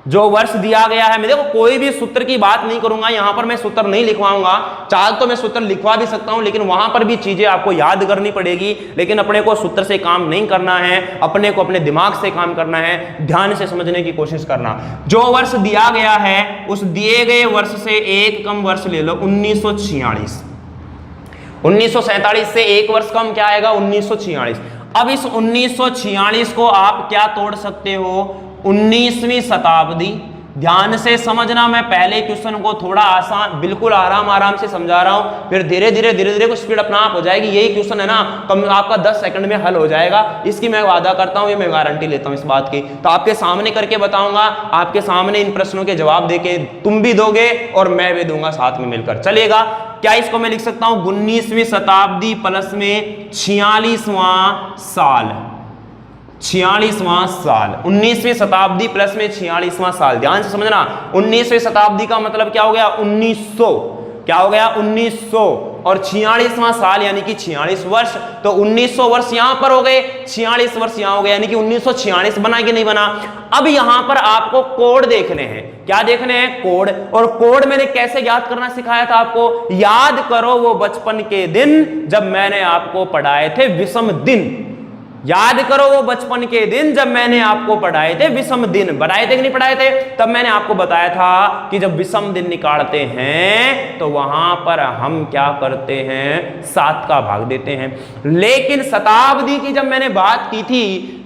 जो वर्ष दिया गया है, मैं देखो कोई भी सूत्र की बात नहीं करूंगा यहां पर, मैं सूत्र नहीं लिखवाऊंगा। चाहे तो मैं सूत्र लिखवा भी सकता हूं, लेकिन वहां पर भी चीजें आपको याद करनी पड़ेगी। लेकिन अपने को सूत्र से काम नहीं करना है, अपने को अपने दिमाग से काम करना है, ध्यान से समझने की कोशिश करना। जो वर्ष दिया गया है उस दिए गए वर्ष से एक कम वर्ष ले लो, 1946। 1947 से एक वर्ष कम क्या आएगा, 1946। अब इस 1946 को आप क्या तोड़ सकते हो, 19वीं शताब्दी। ध्यान से समझना, मैं पहले क्वेश्चन को थोड़ा आसान बिल्कुल आराम से समझा रहा हूं, फिर धीरे धीरे को स्पीड अपना आप हो जाएगी। यही क्वेश्चन है ना, कम आपका 10 सेकंड में हल हो जाएगा, इसकी मैं वादा करता हूं, ये मैं गारंटी लेता हूं इस बात की। तो आपके सामने करके बताऊंगा, आपके सामने इन प्रश्नों के जवाब देके तुम भी दोगे और मैं भी दूंगा साथ में मिलकर। चलिएगा, क्या इसको मैं लिख सकता हूं, 19वीं शताब्दी प्लस में 46वां साल। 46वां साल, 19वीं शताब्दी प्लस में 46वां साल। ध्यान से समझना, 19वीं शताब्दी का मतलब क्या हो गया, 1900। क्या हो गया, 1900। और 46वां साल यानी कि 46 वर्ष। तो 1900 वर्ष यहां पर हो गए, 46 वर्ष यहां हो गए, यानी कि 1946 बना कि नहीं बना। अब यहां पर आपको कोड देखने हैं। क्या देखने हैं, कोड। और कोड मैंने कैसे याद करना सिखाया था आपको, याद करो वो बचपन के दिन जब मैंने आपको पढ़ाए थे विषम दिन। याद करो वो बचपन के दिन जब मैंने आपको पढ़ाए थे, विषम दिन पढ़ाए थे कि नहीं पढ़ाए थे, तब मैंने आपको बताया था कि जब विषम दिन निकालते हैं तो वहां पर हम क्या करते हैं, 7 का भाग देते हैं। लेकिन शताब्दी की जब मैंने बात की थी,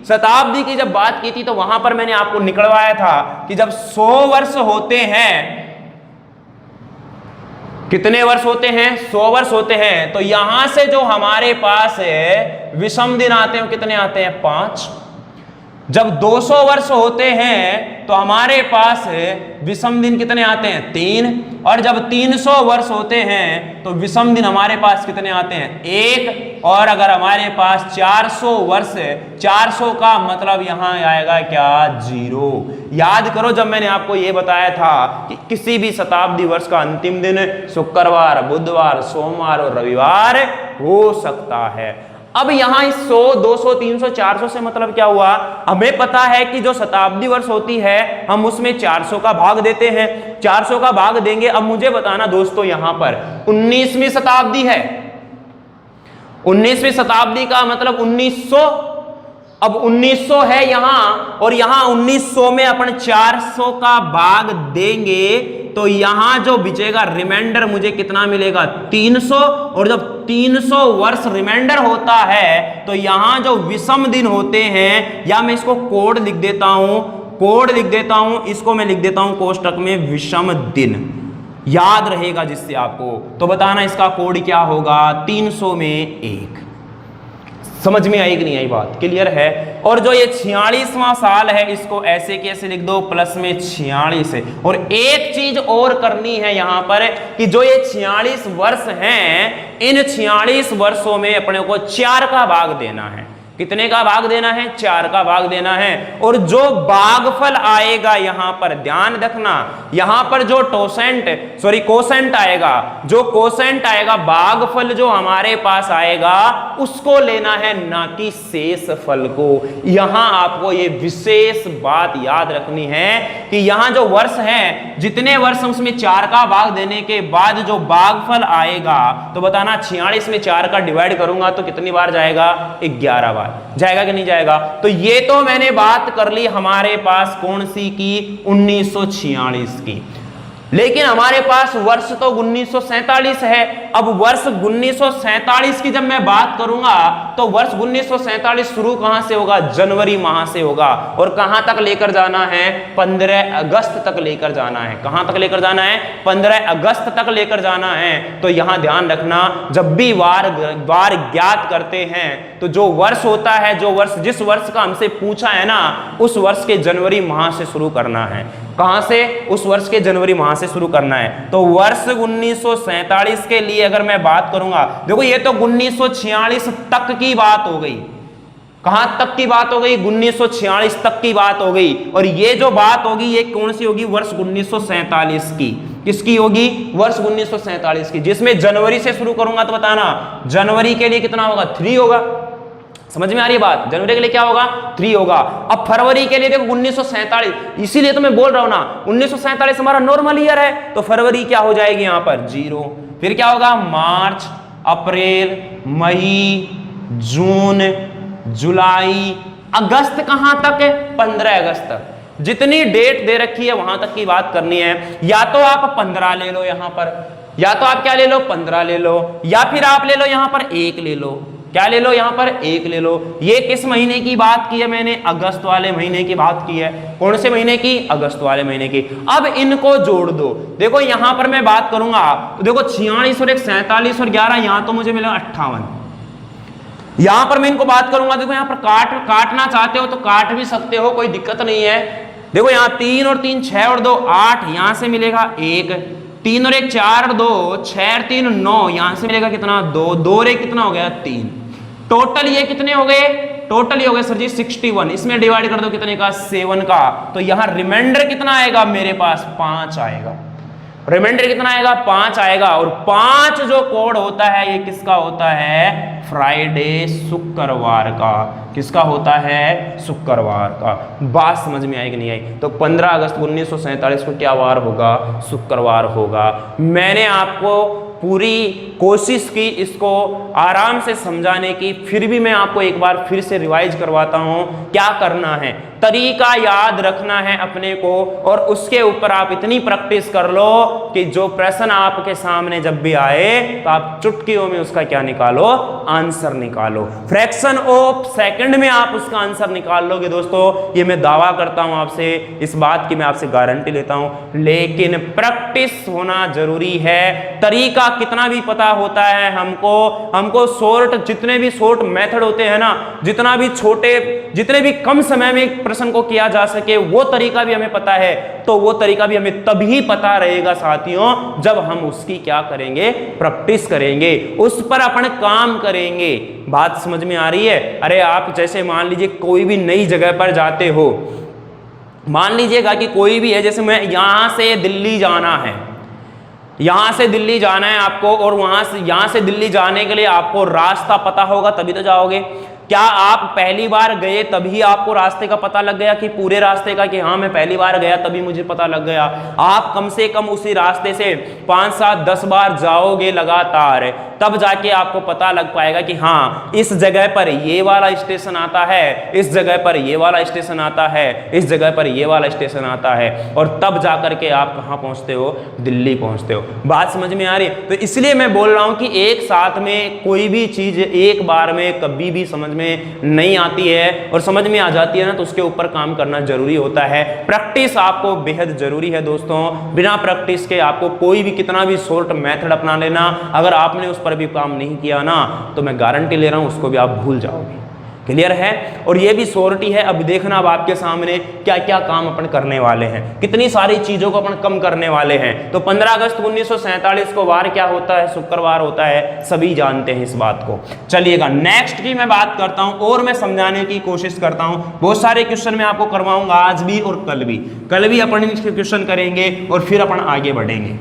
शताब्दी की जब बात की थी तो वहां पर मैंने आपको निकलवाया था कि जब 100 वर्ष होते हैं, कितने वर्ष होते हैं, 100 वर्ष होते हैं, तो यहां से जो हमारे पास है विषम दिन आते हैं, कितने आते हैं, 5। जब 200 वर्ष होते हैं तो हमारे पास विषम दिन कितने आते हैं, 3। और जब 300 वर्ष होते हैं तो विषम दिन हमारे पास कितने आते हैं, 1। और अगर हमारे पास 400 वर्ष, 400 का मतलब यहां आएगा क्या, 0। याद करो जब मैंने आपको यह बताया था कि किसी भी शताब्दी वर्ष का अंतिम दिन शुक्रवार, बुधवार, सोमवार और रविवार हो सकता है। अब यहां इस 100, 200, 300, 400 से मतलब क्या हुआ, हमें पता है कि जो शताब्दी वर्ष होती है हम उसमें 400 का भाग देते हैं, 400 का भाग देंगे। अब मुझे बताना दोस्तों, यहां पर 19वीं शताब्दी है, 19वीं शताब्दी का मतलब 1900, अब 1900 है यहां, और यहां 1900 में अपन 400 का भाग देंगे तो यहां जो बचेगा रिमाइंडर मुझे कितना मिलेगा, 300। और जब 300 वर्ष रिमाइंडर होता है तो यहां जो विषम दिन होते हैं, या मैं इसको कोड लिख देता हूं, कोड लिख देता हूं, इसको मैं लिख देता हूं कोष्टक में विषम दिन, याद रहेगा जिससे आपको। तो बताना इसका कोड क्या होगा, 300 में 1। समझ में आई कि नहीं आई बात, क्लियर है। और जो ये 46वां साल है इसको ऐसे कैसे लिख दो, प्लस में 46 है। और एक चीज और करनी है यहां पर कि जो ये 46 वर्ष हैं, इन 46 वर्षों में अपने को 4 का भाग देना है। कितने का भाग देना है, 4 का भाग देना है। और जो भागफल आएगा यहां पर ध्यान रखना, यहां पर जो कोसेंट आएगा, जो कोसेंट आएगा, भागफल जो हमारे पास आएगा उसको लेना है, ना कि शेष फल को। यहां आपको ये विशेष बात याद रखनी है कि यहां जो वर्ष है, जितने वर्ष उसमें 4 का भाग देने के बाद जो भागफल आएगा, तो बताना 46 में 4 का डिवाइड करूंगा तो कितनी बार जाएगा, 11 बार जाएगा कि नहीं जाएगा। तो ये तो मैंने बात कर ली हमारे पास कौन सी की, 1946 की। लेकिन हमारे पास वर्ष तो 1947 है। अब वर्ष 1947 की जब मैं बात करूंगा तो वर्ष 1947 शुरू कहां से होगा, जनवरी माह से होगा। और कहां तक लेकर जाना है, 15 अगस्त तक लेकर जाना है। कहां तक लेकर जाना है, 15 अगस्त तक लेकर जाना है। तो यहां ध्यान रखना, जब भी वार ज्ञात करते हैं तो जो वर्ष होता है, जो वर्ष, जिस वर्ष का हमसे पूछा है ना, उस वर्ष के जनवरी माह से शुरू करना है। कहां से, उस वर्ष के जनवरी माह से शुरू करना है। तो वर्ष 1947 के लिए अगर मैं बात करूंगा, देखो ये तो 1946 तक की बात हो गई। कहां तक की बात हो गई, 1946 तक की बात हो गई। और ये जो बात होगी ये कौन सी होगी, वर्ष 1947 की। किसकी होगी, वर्ष 1947 की, जिसमें जनवरी से शुरू करूंगा। तो बताना जनवरी के लिए कितना होगा, 3 होगा। समझ में आ रही है बात, जनवरी के लिए क्या होगा, 3 होगा। अब फरवरी के लिए देखो 1947, इसीलिए तो मैं बोल रहा हूं ना, 1947 हमारा नॉर्मल ईयर है। तो फरवरी क्या हो जाएगी यहां पर, 0। फिर क्या होगा, मार्च, अप्रैल, मई, जून, जुलाई, अगस्त कहां तक है, 15 अगस्त तक। जितनी डेट दे रखी है वहां तक की बात करनी है। या तो आप 15 ले लो यहां पर, या तो आप क्या ले लो, 15 ले लो, या फिर आप ले लो यहां पर 1 ले लो। क्या ले लो, यहां पर 1 ले लो। ये किस महीने की बात की है मैंने, अगस्त वाले महीने की बात की है। कौन से महीने की, अगस्त वाले महीने की। अब इनको जोड़ दो। देखो यहां पर मैं बात करूंगा तो देखो 46 और 1 47 और 11, यहां तो मुझे मिलेगा 58। यहां पर मैं इनको बात करूंगा, देखो यहां पर काटना चाहते हो तो काट भी सकते हो, कोई दिक्कत नहीं है। देखो यहां 3 और 3 6 और 2 8, यहां से मिलेगा 1, 3 और 1 4 और 2 6 और 3 9, यहां से मिलेगा कितना, 2, 2 और 1 कितना हो गया, 3। टोटल ये कितने हो गए, टोटल ये हो गए सर जी 61। इसमें डिवाइड कर दो कितने का, 7 का। तो यहां रिमाइंडर कितना आएगा मेरे पास, 5 आएगा। रिमाइंडर कितना आएगा, 5 आएगा। और 5 जो कोड होता है ये किसका होता है, फ्राइडे, शुक्रवार का। किसका होता है, शुक्रवार का। बात समझ में आई कि नहीं आई। तो 15 अगस्त 1947 को क्या वार होगा, शुक्रवार होगा। मैंने आपको पूरी कोशिश की इसको आराम से समझाने की, फिर भी मैं आपको एक बार फिर से रिवाइज करवाता हूं। क्या करना है, तरीका याद रखना है अपने को, और उसके ऊपर आप इतनी प्रैक्टिस कर लो कि जो प्रश्न आपके सामने जब भी आए तो आप चुटकियों में उसका क्या निकालो, आंसर निकालो। फ्रैक्शन ऑफ सेकंड में आप उसका आंसर निकाल लोगे दोस्तों, ये मैं दावा करता हूं आपसे, इस बात की मैं आपसे गारंटी लेता हूं। लेकिन प्रैक्टिस होना जरूरी है। तरीका कितना भी पता होता है हमको शॉर्ट, जितने भी शॉर्ट मेथड होते हैं ना, जितना भी छोटे, जितने भी कम समय में प्रश्न को किया जा सके, वो तरीका भी हमें पता है, तो वो तरीका भी हमें तभी पता रहेगा साथियों जब हम उसकी क्या करेंगे, प्रैक्टिस करेंगे, उस पर अपन काम करेंगे। बात समझ में आ रही है? अरे आप जैसे मान लीजिए कोई भी नई जगह पर जाते हो, मान लीजिएगा कि कोई भी है, जैसे मैं यहां से दिल्ली जाना है, यहां से दिल्ली जाना है आपको, और यहां से दिल्ली जाने के लिए आपको रास्ता पता होगा तभी तो जाओगे। क्या आप पहली बार गए तभी आपको रास्ते का पता लग गया कि पूरे रास्ते का, कि हाँ मैं पहली बार गया तभी मुझे पता लग गया? आप कम से कम उसी रास्ते से 5, 7, 10 बार जाओगे लगातार, तब जाके आपको पता लग पाएगा कि हाँ इस जगह पर ये वाला स्टेशन आता है, इस जगह पर ये वाला स्टेशन आता है, इस जगह पर ये वाला स्टेशन आता है, और तब जाकर के आप कहाँ पहुंचते हो, दिल्ली पहुंचते हो। बात समझ में आ रही है? तो इसलिए मैं बोल रहा हूं कि एक साथ में कोई भी चीज एक बार में कभी भी समझ में नहीं आती है, और समझ में आ जाती है ना तो उसके ऊपर काम करना जरूरी होता है। प्रैक्टिस आपको बेहद जरूरी है दोस्तों। बिना प्रैक्टिस के आपको कोई भी कितना भी शॉर्ट मेथड अपना लेना, अगर आपने उस पर भी काम नहीं किया ना तो मैं गारंटी ले रहा हूं उसको भी आप भूल जाओगे। क्लियर है? और ये भी श्योरिटी है। अब देखना अब आपके सामने क्या क्या काम अपन करने वाले हैं, कितनी सारी चीजों को अपन कम करने वाले हैं। तो 15 अगस्त 1947 को वार क्या होता है, शुक्रवार होता है, सभी जानते हैं इस बात को। चलिएगा नेक्स्ट की मैं बात करता हूं और मैं समझाने की कोशिश करता हूं। बहुत सारे क्वेश्चन मैं आपको करवाऊंगा आज भी और कल भी अपन क्वेश्चन करेंगे और फिर अपन आगे बढ़ेंगे।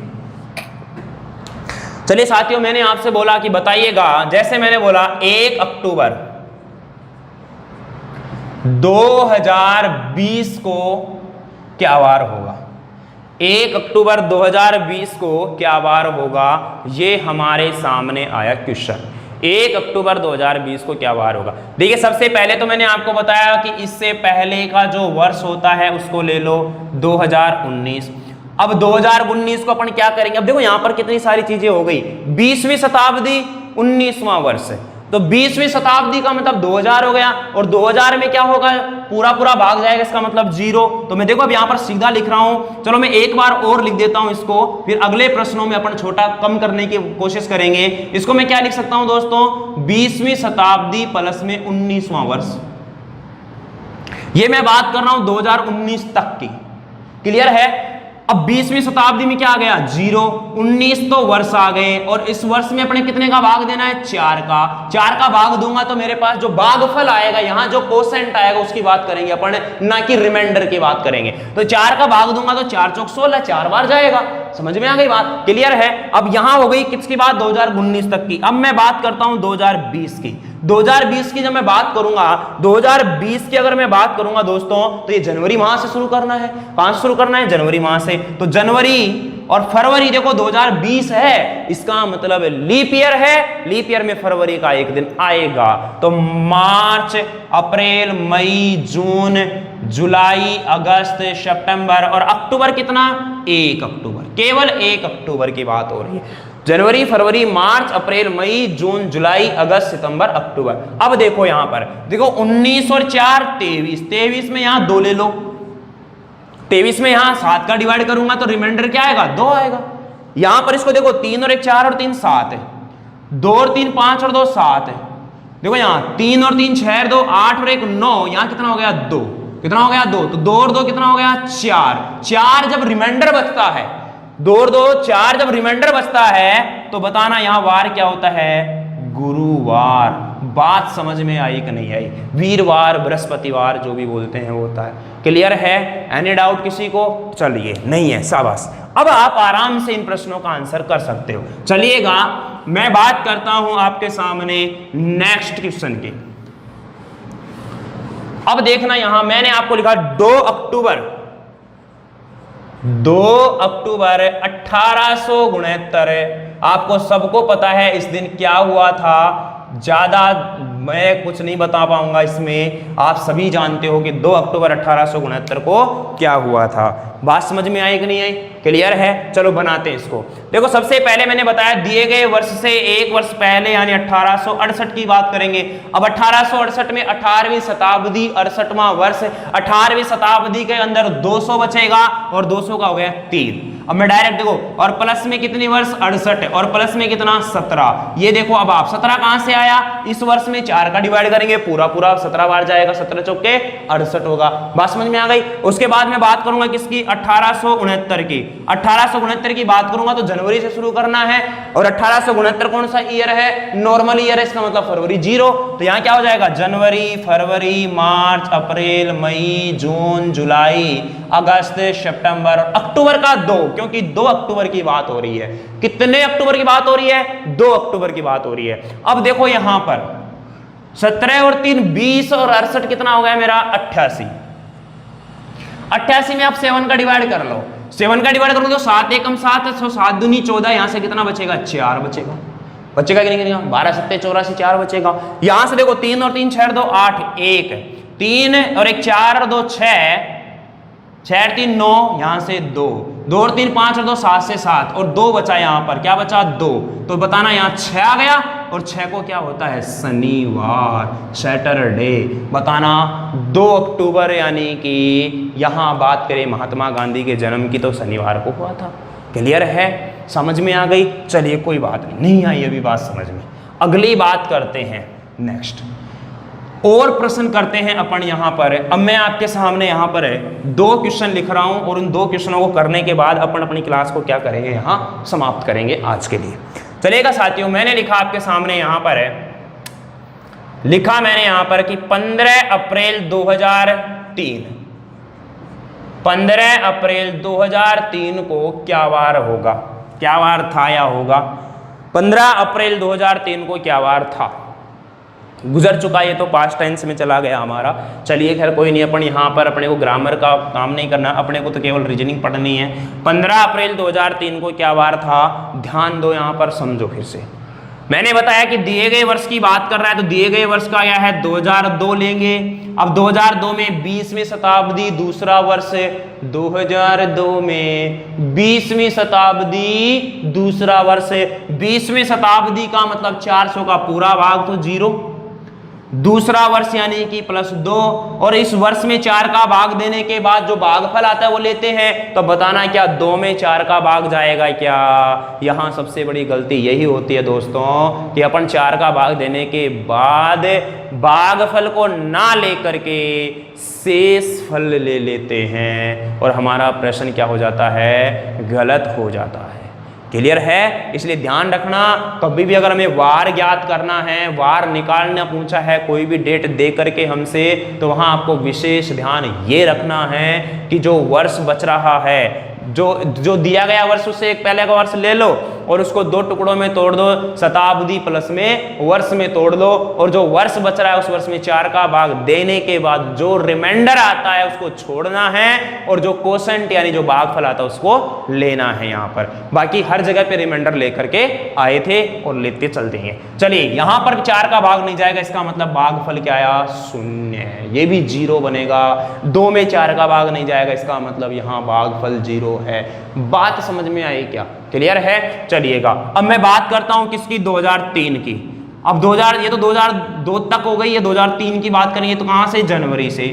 चलिए साथियों, मैंने आपसे बोला कि बताइएगा, जैसे मैंने बोला 1 अक्टूबर 2020 को क्या वार होगा, 1 अक्टूबर 2020 को क्या वार होगा, ये हमारे सामने आया क्वेश्चन। 1 अक्टूबर 2020 को क्या वार होगा। देखिए सबसे पहले तो मैंने आपको बताया कि इससे पहले का जो वर्ष होता है उसको ले लो 2019। अब 2019 को अपन क्या करेंगे, अब देखो यहां पर कितनी सारी चीजें हो गई। 20वीं शताब्दी 19वां वर्ष है, तो 20वीं शताब्दी का मतलब 2000 हो गया, और 2000 में क्या होगा, पूरा भाग जाएगा, इसका मतलब 0। तो मैं देखो अब यहां पर सीधा लिख रहा हूं। चलो मैं एक बार और लिख देता हूं इसको, फिर अगले प्रश्नों में अपन छोटा कम करने की कोशिश करेंगे। इसको मैं क्या लिख सकता हूं दोस्तों, 20वीं शताब्दी प्लस में 19वां वर्ष। ये मैं बात कर रहा हूं 2019 तक की। क्लियर है? अब 20वीं शताब्दी में क्या आ गया, 0, 19 तो वर्ष आ गए, और इस वर्ष में अपने कितने का भाग देना है, 4 का। 4 का भाग दूंगा तो मेरे पास जो भागफल आएगा, यहां जो कोसेंट आएगा उसकी बात करेंगे अपन, ना कि रिमाइंडर की बात करेंगे। तो 4 का भाग दूंगा तो 4 चौक 16, 4 बार जाएगा। समझ में आ गई बात? क्लियर है? अब यहां हो गई किसकी बात, 2019 तक की। अब मैं बात करता हूं 2020 की। 2020 की जब मैं बात करूंगा, 2020 की अगर मैं बात करूंगा दोस्तों, तो ये जनवरी माह से शुरू करना है। कहां से शुरू करना है, जनवरी माह से। तो जनवरी और फरवरी देखो 2020 है, इसका मतलब लीप ईयर है, लीप ईयर में फरवरी का एक दिन आएगा। तो मार्च, अप्रैल, मई, जून, जुलाई, अगस्त, सितंबर और अक्टूबर कितना, 1 अक्टूबर। केवल 1 अक्टूबर की बात हो रही है। जनवरी, फरवरी, मार्च, अप्रैल, मई, जून, जुलाई, अगस्त, सितंबर, अक्टूबर। अब देखो यहां पर देखो 19 और 4 23, 23 में यहां 2 ले लो, 23 में यहां 7 का डिवाइड करूंगा तो रिमाइंडर क्या आएगा, 2 आएगा। यहां पर इसको देखो 3 और 1 4 और 3 7 है, 2 और 3 5 और 2 7 है। देखो यहां 3 और 3 6 और 2 8 और 1 9, यहां कितना हो गया, 2। कितना हो गया, 2। तो 2 और 2 कितना हो गया, 4। 4 जब रिमाइंडर बचता है, 2 और 2 4 जब रिमाइंडर बचता है तो बताना यहां वार क्या होता है, गुरुवार। बात समझ में आई कि नहीं आई? वीरवार, बृहस्पतिवार जो भी बोलते हैं वो होता है। क्लियर है? एनी डाउट किसी को? चलिए, नहीं है, शाबाश। अब आप आराम से इन प्रश्नों का आंसर कर सकते हो। चलिएगा मैं बात करता हूं आपके सामने नेक्स्ट क्वेश्चन की। अब देखना यहां मैंने आपको लिखा 2 अक्टूबर 1869 आपको सबको पता है इस दिन क्या हुआ था, ज्यादा मैं कुछ नहीं बता पाऊंगा इसमें, आप सभी जानते हो कि 2 अक्टूबर 1869 को क्या हुआ था। बात समझ में आई कि नहीं आई? क्लियर है? चलो बनाते हैं इसको। देखो सबसे पहले मैंने बताया दिए गए वर्ष से एक वर्ष पहले यानी 1868 की बात करेंगे। अब 1868 में 18वीं शताब्दी 68वां वर्ष, 18वीं शताब्दी के अंदर 200 बचेगा और 200 का हो गया 3। अब मैं डायरेक्ट देखो, और प्लस में कितने वर्ष 68 और प्लस में कितना 17। ये देखो अब आप 17 कहां से आया, इस वर्ष में 4 का डिवाइड करेंगे, पूरा पूरा 17 बार जाएगा, 17 चौके 68 होगा। बात समझ में आ गई? उसके बाद मैं बात करूंगा किसकी, 1869 की। 1869 की बात करूंगा तो जनवरी से शुरू करना है, और 1869 कौन सा ईयर है, नॉर्मल ईयर है, इसका मतलब फरवरी 0। तो यहां क्या हो जाएगा, जनवरी, फरवरी, मार्च, अप्रैल, मई, जून, जुलाई, अगस्त, सितंबर, अक्टूबर का 2, क्योंकि 2 अक्टूबर की बात हो रही है। कितने अक्टूबर की बात हो रही है, 2 अक्टूबर की बात हो रही है। अब देखो यहां पर 17 और 3 20 और 68 कितना हो गया मेरा 88। 88 में आप 7 का डिवाइड कर लो, 7 का डिवाइड करोगे तो 7 एकम 7, 7 दूनी 14, यहां से कितना बचेगा 4 बचेगा, बचेगा कि नहीं? 12 7 84 4 बचेगा। यहां से देखो 3 और 3 6 2 8, 1 3 और 1 4 और 2 6, 6 और 3 9, यहां से 2 2 और 3 5 और 2 7 से 7 और 2 बचा, यहां पर क्या बचा 2। तो बताना यहां 6 आ गया, और 6 को क्या होता है शनिवार, सैटरडे। बताना 2 अक्टूबर यानी कि यहां बात करें महात्मा गांधी के जन्म की तो शनिवार को हुआ था। क्लियर है? समझ में आ गई? चलिए कोई बात नहीं आई अभी बात समझ में। अगली बात करते हैं, नेक्स्ट और प्रश्न करते हैं अपन यहां पर। अब मैं आपके सामने यहां पर 2 क्वेश्चन लिख रहा हूं, और उन 2 क्वेश्चनों को करने के बाद अपन अपनी क्लास को क्या करेंगे, यहां समाप्त करेंगे आज के लिए। चलेगा साथियों, मैंने लिखा आपके सामने यहां पर लिखा मैंने यहां पर कि 15 अप्रैल 2003, 15 अप्रैल 2003 को क्या वार होगा, क्या वार था या होगा। 15 अप्रैल 2003 को क्या वार था, गुजर चुका, ये तो पास्ट टेंस में चला गया हमारा। चलिए खैर कोई नहीं, अपन यहाँ पर अपने को ग्रामर का काम नहीं करना, अपने को तो केवल रीजनिंग पढ़नी है। 15 अप्रैल 2003 को क्या वार था, ध्यान दो यहाँ पर, समझो फिर से। मैंने बताया कि दिए गए वर्ष की बात कर रहा है, तो दिए गए वर्ष का क्या है 2002 लेंगे। अब 2002 में 20वीं शताब्दी दूसरा वर्ष, 2002 में 20वीं शताब्दी दूसरा वर्ष। 20वीं शताब्दी का मतलब 400 का पूरा भाग तो 0, दूसरा वर्ष यानी कि +2, और इस वर्ष में 4 का भाग देने के बाद जो भागफल आता है वो लेते हैं। तो बताना क्या 2 में 4 का भाग जाएगा क्या? यहां सबसे बड़ी गलती यही होती है दोस्तों कि अपन 4 का भाग देने के बाद भागफल को ना लेकर के शेष फल ले लेते हैं, और हमारा प्रश्न क्या हो जाता है, गलत हो जाता है। क्लियर है? इसलिए ध्यान रखना, कभी भी अगर हमें वार ज्ञात करना है, वार निकालना पूछा है कोई भी डेट दे करके हमसे, तो वहां आपको विशेष ध्यान ये रखना है कि जो वर्ष बच रहा है, जो दिया गया वर्ष, उससे एक पहले का वर्ष ले लो और उसको 2 टुकड़ों में तोड़ दो, शताब्दी प्लस में वर्ष में तोड़ दो, और जो वर्ष बच रहा है उस वर्ष में 4 का भाग देने के बाद जो रिमाइंडर आता है उसको छोड़ना है, और जो कोसेंट यानी जो भागफल आता है उसको लेना है यहाँ पर। बाकी हर जगह पे रिमाइंडर लेकर के आए थे और लेते चलते हैं। चलिए यहाँ पर 4 का भाग नहीं जाएगा, इसका मतलब भागफल क्या आया, 0, ये भी 0 बनेगा। 2 में 4 का भाग नहीं जाएगा, इसका मतलब यहाँ भागफल 0 है। बात समझ में आई क्या? क्लियर है? चलिएगा अब मैं बात करता हूं किसकी, 2003 की। अब 2000, ये तो 2002 तक हो गई है, 2003 की बात करेंगे तो कहां से, जनवरी से।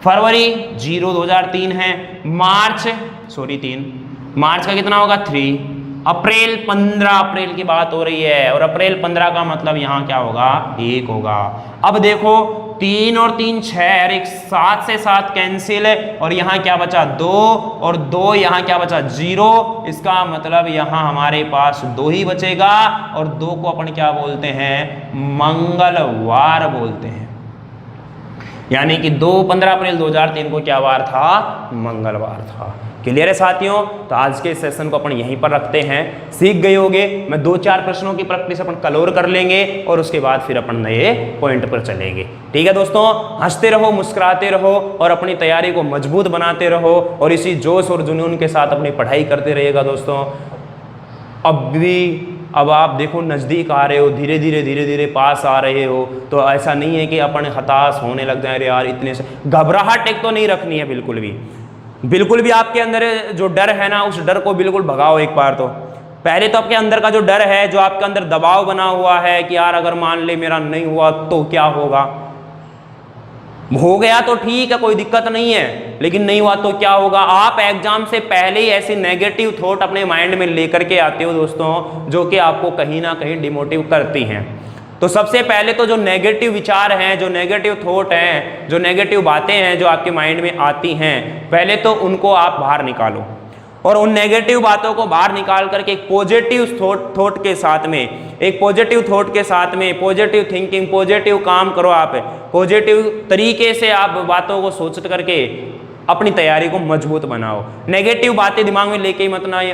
फरवरी 0 2003 है, मार्च 3, मार्च का कितना होगा 3, अप्रैल 15 अप्रैल की बात हो रही है, और अप्रैल 15 का मतलब यहां क्या होगा 1 होगा। अब देखो 3 और 3 6 और 1 7 से 7 कैंसिल है, और यहाँ क्या बचा 2 और 2, यहाँ क्या बचा 0। इसका मतलब यहाँ हमारे पास 2 ही बचेगा, और 2 को अपन क्या बोलते हैं, मंगलवार बोलते हैं। यानी कि 15 अप्रैल 2003 को क्या वार था, मंगलवार था। क्लियर है साथियों? तो आज के सेशन को अपन यहीं पर रखते हैं। सीख गए होगे। मैं 2-4 प्रश्नों की प्रैक्टिस अपन कलोर कर लेंगे, और उसके बाद फिर अपन नए पॉइंट पर चलेंगे। ठीक है दोस्तों, हंसते रहो, मुस्कुराते रहो, और अपनी तैयारी को मजबूत बनाते रहो, और इसी जोश और जुनून के साथ अपनी पढ़ाई करते रहिएगा दोस्तों। अब आप देखो नज़दीक आ रहे हो, धीरे धीरे पास आ रहे हो, तो ऐसा नहीं है कि अपन हताश होने लग जाए, अरे यार इतने से घबराहट एक तो नहीं रखनी है बिल्कुल भी आपके अंदर जो डर है ना, उस डर को बिल्कुल भगाओ एक बार। तो पहले तो आपके अंदर का जो डर है, जो आपके अंदर दबाव बना हुआ है कि यार अगर मान ले मेरा नहीं हुआ तो क्या होगा, हो गया तो ठीक है कोई दिक्कत नहीं है, लेकिन नहीं हुआ तो क्या होगा। आप एग्जाम से पहले ही ऐसी नेगेटिव थॉट अपने माइंड में लेकर के आते हो दोस्तों, जो कि आपको कहीं ना कहीं डिमोटिव करती हैं। तो सबसे पहले तो जो नेगेटिव विचार हैं, जो नेगेटिव थॉट हैं, जो नेगेटिव बातें हैं जो आपके माइंड में आती हैं, पहले तो उनको आप बाहर निकालो, और उन नेगेटिव बातों को बाहर निकाल करके एक पॉजिटिव थॉट के साथ में, एक पॉजिटिव थॉट के साथ में पॉजिटिव थिंकिंग, पॉजिटिव काम करो। आप पॉजिटिव तरीके से आप बातों को सोच करके अपनी तैयारी को मजबूत बनाओ। नेगेटिव बातें दिमाग में लेके ही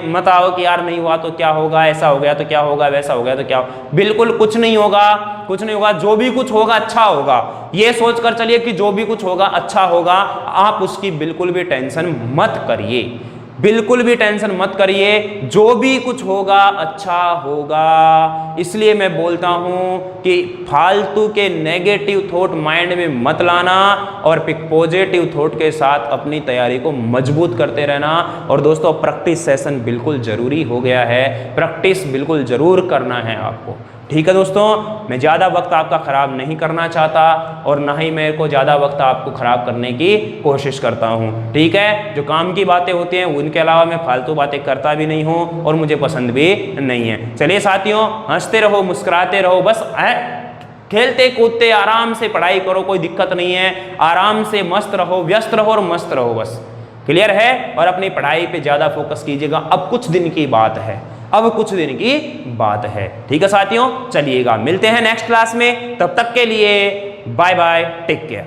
मत आओ कि यार नहीं हुआ तो क्या होगा, ऐसा हो गया तो क्या होगा, वैसा हो गया तो क्या होगा। बिल्कुल कुछ नहीं होगा, जो भी कुछ होगा अच्छा होगा, ये सोचकर चलिए कि जो भी कुछ होगा अच्छा होगा। आप उसकी बिल्कुल भी टेंशन मत करिए, बिल्कुल भी टेंशन मत करिए, जो भी कुछ होगा अच्छा होगा। इसलिए मैं बोलता हूं कि फालतू के नेगेटिव थॉट माइंड में मत लाना, और पॉजिटिव थॉट के साथ अपनी तैयारी को मजबूत करते रहना। और दोस्तों प्रैक्टिस सेशन बिल्कुल जरूरी हो गया है, प्रैक्टिस बिल्कुल जरूर करना है आपको, ठीक है दोस्तों। मैं ज़्यादा वक्त आपका ख़राब नहीं करना चाहता, और ना ही मेरे को ज़्यादा वक्त आपको ख़राब करने की कोशिश करता हूँ, ठीक है। जो काम की बातें होती हैं उनके अलावा मैं फालतू बातें करता भी नहीं हूँ, और मुझे पसंद भी नहीं है। चलिए साथियों, हंसते रहो, मुस्कुराते रहो, बस खेलते कूदते आराम से पढ़ाई करो, कोई दिक्कत नहीं है। आराम से मस्त रहो, व्यस्त रहो और मस्त रहो, बस क्लियर है। और अपनी पढ़ाई पे ज़्यादा फोकस कीजिएगा, अब कुछ दिन की बात है, अब कुछ दिन की बात है, ठीक है साथियों। चलिएगा मिलते हैं नेक्स्ट क्लास में, तब तक के लिए बाय बाय, टेक केयर।